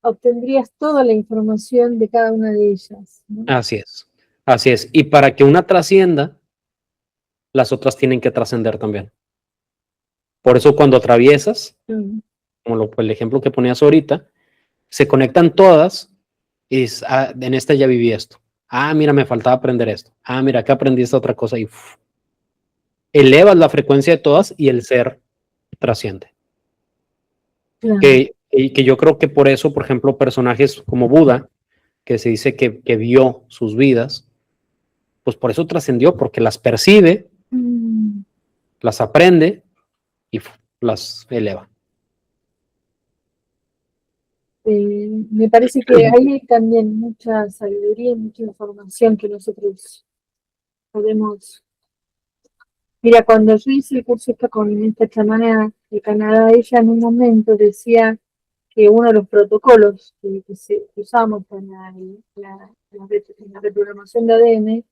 obtendrías toda la información de cada una de ellas, ¿no? así es. Así es. Y para que una trascienda, las otras tienen que trascender también. Por eso cuando atraviesas, Mm. como el ejemplo que ponías ahorita, se conectan todas y en esta ya viví esto. Ah, mira, me faltaba aprender esto. Ah, mira, que aprendí esta otra cosa y elevas la frecuencia de todas y el ser trasciende. claro. Que yo creo que por eso, por ejemplo, personajes como Buda, que se dice que vio sus vidas, pues por eso trascendió, porque las percibe, las aprende y las eleva. Me parece que hay también mucha sabiduría y mucha información que nosotros podemos. Mira, cuando yo hice el curso con esta chamana de Canadá, ella en un momento decía que uno de los protocolos que usamos para la reprogramación de ADN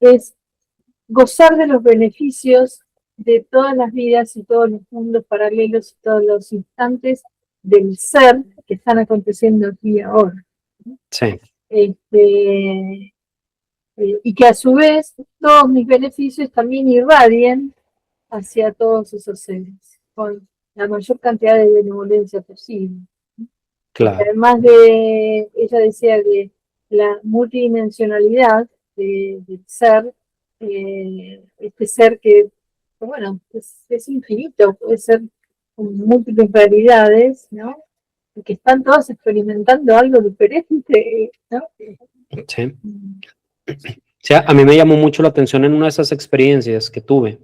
es gozar de los beneficios de todas las vidas y todos los mundos paralelos y todos los instantes del ser que están aconteciendo aquí y ahora. Sí. Y que a su vez todos mis beneficios también irradien hacia todos esos seres, con la mayor cantidad de benevolencia posible. Claro. Además ella decía que la multidimensionalidad del ser, este ser que, bueno, es infinito, puede ser con múltiples realidades, ¿no? Y que están todos experimentando algo diferente, ¿no? Sí. O sea, a mí me llamó mucho la atención en una de esas experiencias que tuve,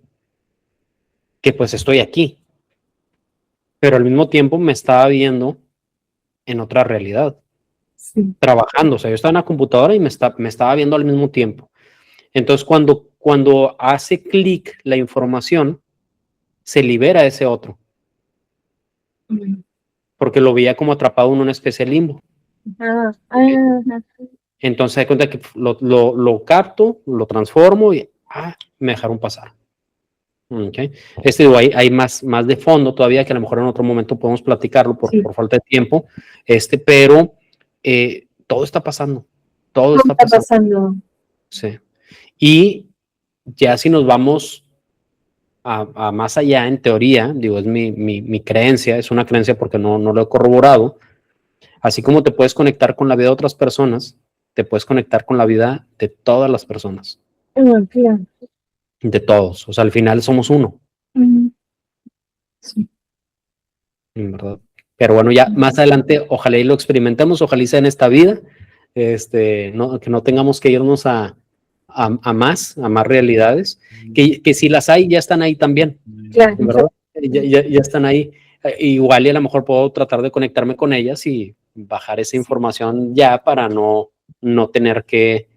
que pues estoy aquí, pero al mismo tiempo me estaba viendo en otra realidad, Sí. trabajando. O sea, yo estaba en la computadora y me estaba viendo al mismo tiempo. Entonces, cuando hace clic la información, se libera ese otro, porque lo veía como atrapado en una especie de limbo. Entonces, se da cuenta que lo capto, lo transformo y me dejaron pasar. Okay. Hay más de fondo todavía que a lo mejor en otro momento podemos platicarlo por falta de tiempo, pero todo está pasando. Todo está pasando. Sí. Y ya si nos vamos a más allá, en teoría, digo, es mi creencia, es una creencia porque no lo he corroborado, así como te puedes conectar con la vida de otras personas, te puedes conectar con la vida de todas las personas. Claro. De todos. O sea, al final somos uno. Sí. En verdad. Pero bueno, ya más adelante, ojalá y lo experimentemos, ojalá y sea en esta vida, que no tengamos que irnos a más realidades, que si las hay, ya están ahí también. Claro. En verdad, ya están ahí. Igual y a lo mejor puedo tratar de conectarme con ellas y bajar esa información ya para no tener que.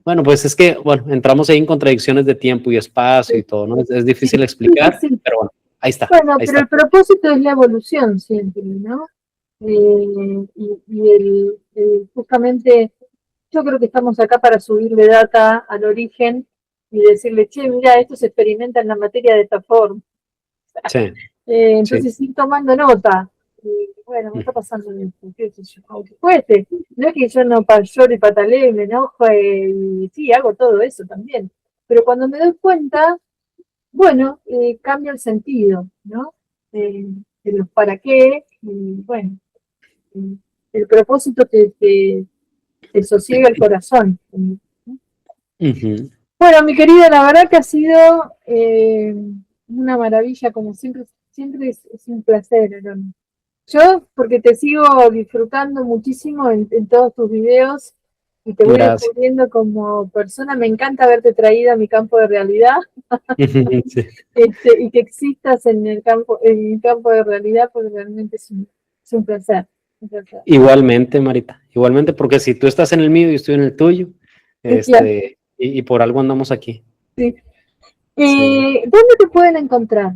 Bueno, pues es que, entramos ahí en contradicciones de tiempo y espacio y todo, ¿no? Es difícil explicar, pero bueno, ahí está. Bueno, ahí pero está. el propósito es la evolución siempre, ¿no? Justamente, yo creo que estamos acá para subirle data al origen y decirle, che, mira, esto se experimenta en la materia de esta forma. Sí. Entonces, ir tomando nota. Bueno, me está pasando esto, qué sé yo, aunque cueste. No es que yo no lloro y patalee y me enojo y sí, hago todo eso también. Pero cuando me doy cuenta, bueno, cambia el sentido, ¿no? De los para qué, y bueno, el propósito te sosiega el corazón. Bueno, mi querida, la verdad que ha sido una maravilla, como siempre, siempre es un placer, Aaron. Yo, porque te sigo disfrutando muchísimo en todos tus videos y te voy descubriendo como persona, me encanta haberte traído a mi campo de realidad. Sí. Y que existas en mi campo de realidad, porque realmente es un placer. Igualmente, Marita, igualmente, porque si tú estás en el mío y yo estoy en el tuyo, claro. y por algo andamos aquí. Sí. ¿Dónde te pueden encontrar?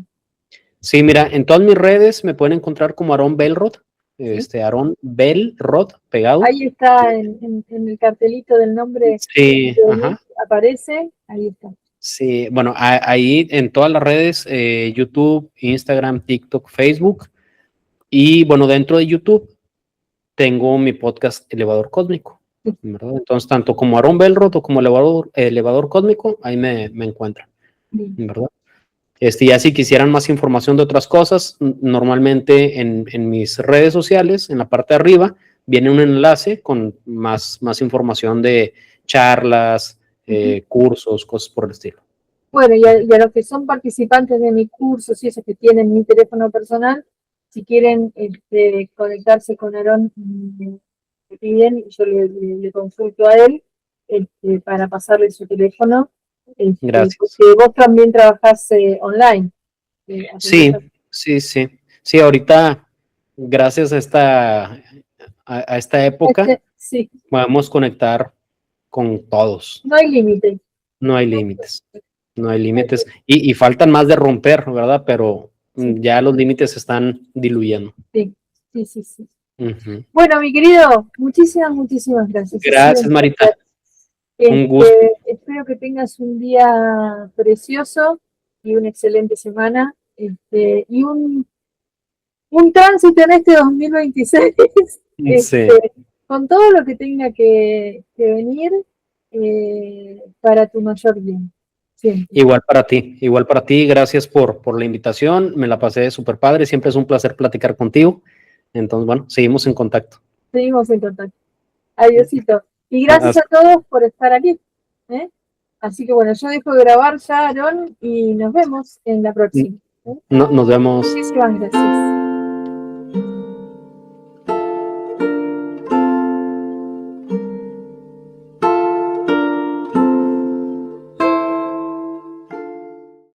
Sí, mira, en todas mis redes me pueden encontrar como Aaron Belrod, Aaron Belrod, pegado. Ahí está en el cartelito del nombre. Sí, ajá. Aparece, ahí está. Sí, bueno, ahí en todas las redes, YouTube, Instagram, TikTok, Facebook. Y bueno, dentro de YouTube tengo mi podcast Elevador Cósmico, ¿verdad? Entonces, tanto como Aaron Belrod o como Elevador Cósmico, ahí me encuentran, ¿verdad? Ya si quisieran más información de otras cosas, normalmente en mis redes sociales, en la parte de arriba, viene un enlace con más información de charlas, cursos, cosas por el estilo. Bueno, y a los que son participantes de mi curso, si esos que tienen mi teléfono personal, si quieren conectarse con Aarón, me piden y yo le consulto a él para pasarle su teléfono, Gracias. porque vos también trabajás online. Sí, sí, sí. Sí, ahorita, gracias a esta época, Sí, podemos conectar con todos. no hay límite. No hay límites. No hay límites. Y faltan más de romper, ¿verdad? Pero Sí, ya los límites se están diluyendo. sí, sí, sí, sí. Ujú. Bueno, mi querido, muchísimas gracias. Ha sido Gracias, un Marita. placer. Un gusto. Espero que tengas un día precioso y una excelente semana y un tránsito en este 2026 Sí. con todo lo que tenga que venir para tu mayor bien. Siempre. Igual para ti, gracias por la invitación, me la pasé súper padre, siempre es un placer platicar contigo, entonces bueno, seguimos en contacto. Seguimos en contacto. Adiósito. Y gracias a Hasta- todos por estar aquí. ¿eh? Así que bueno, yo dejo de grabar ya, Aaron, y nos vemos en la próxima. Nos vemos. Muchísimas gracias.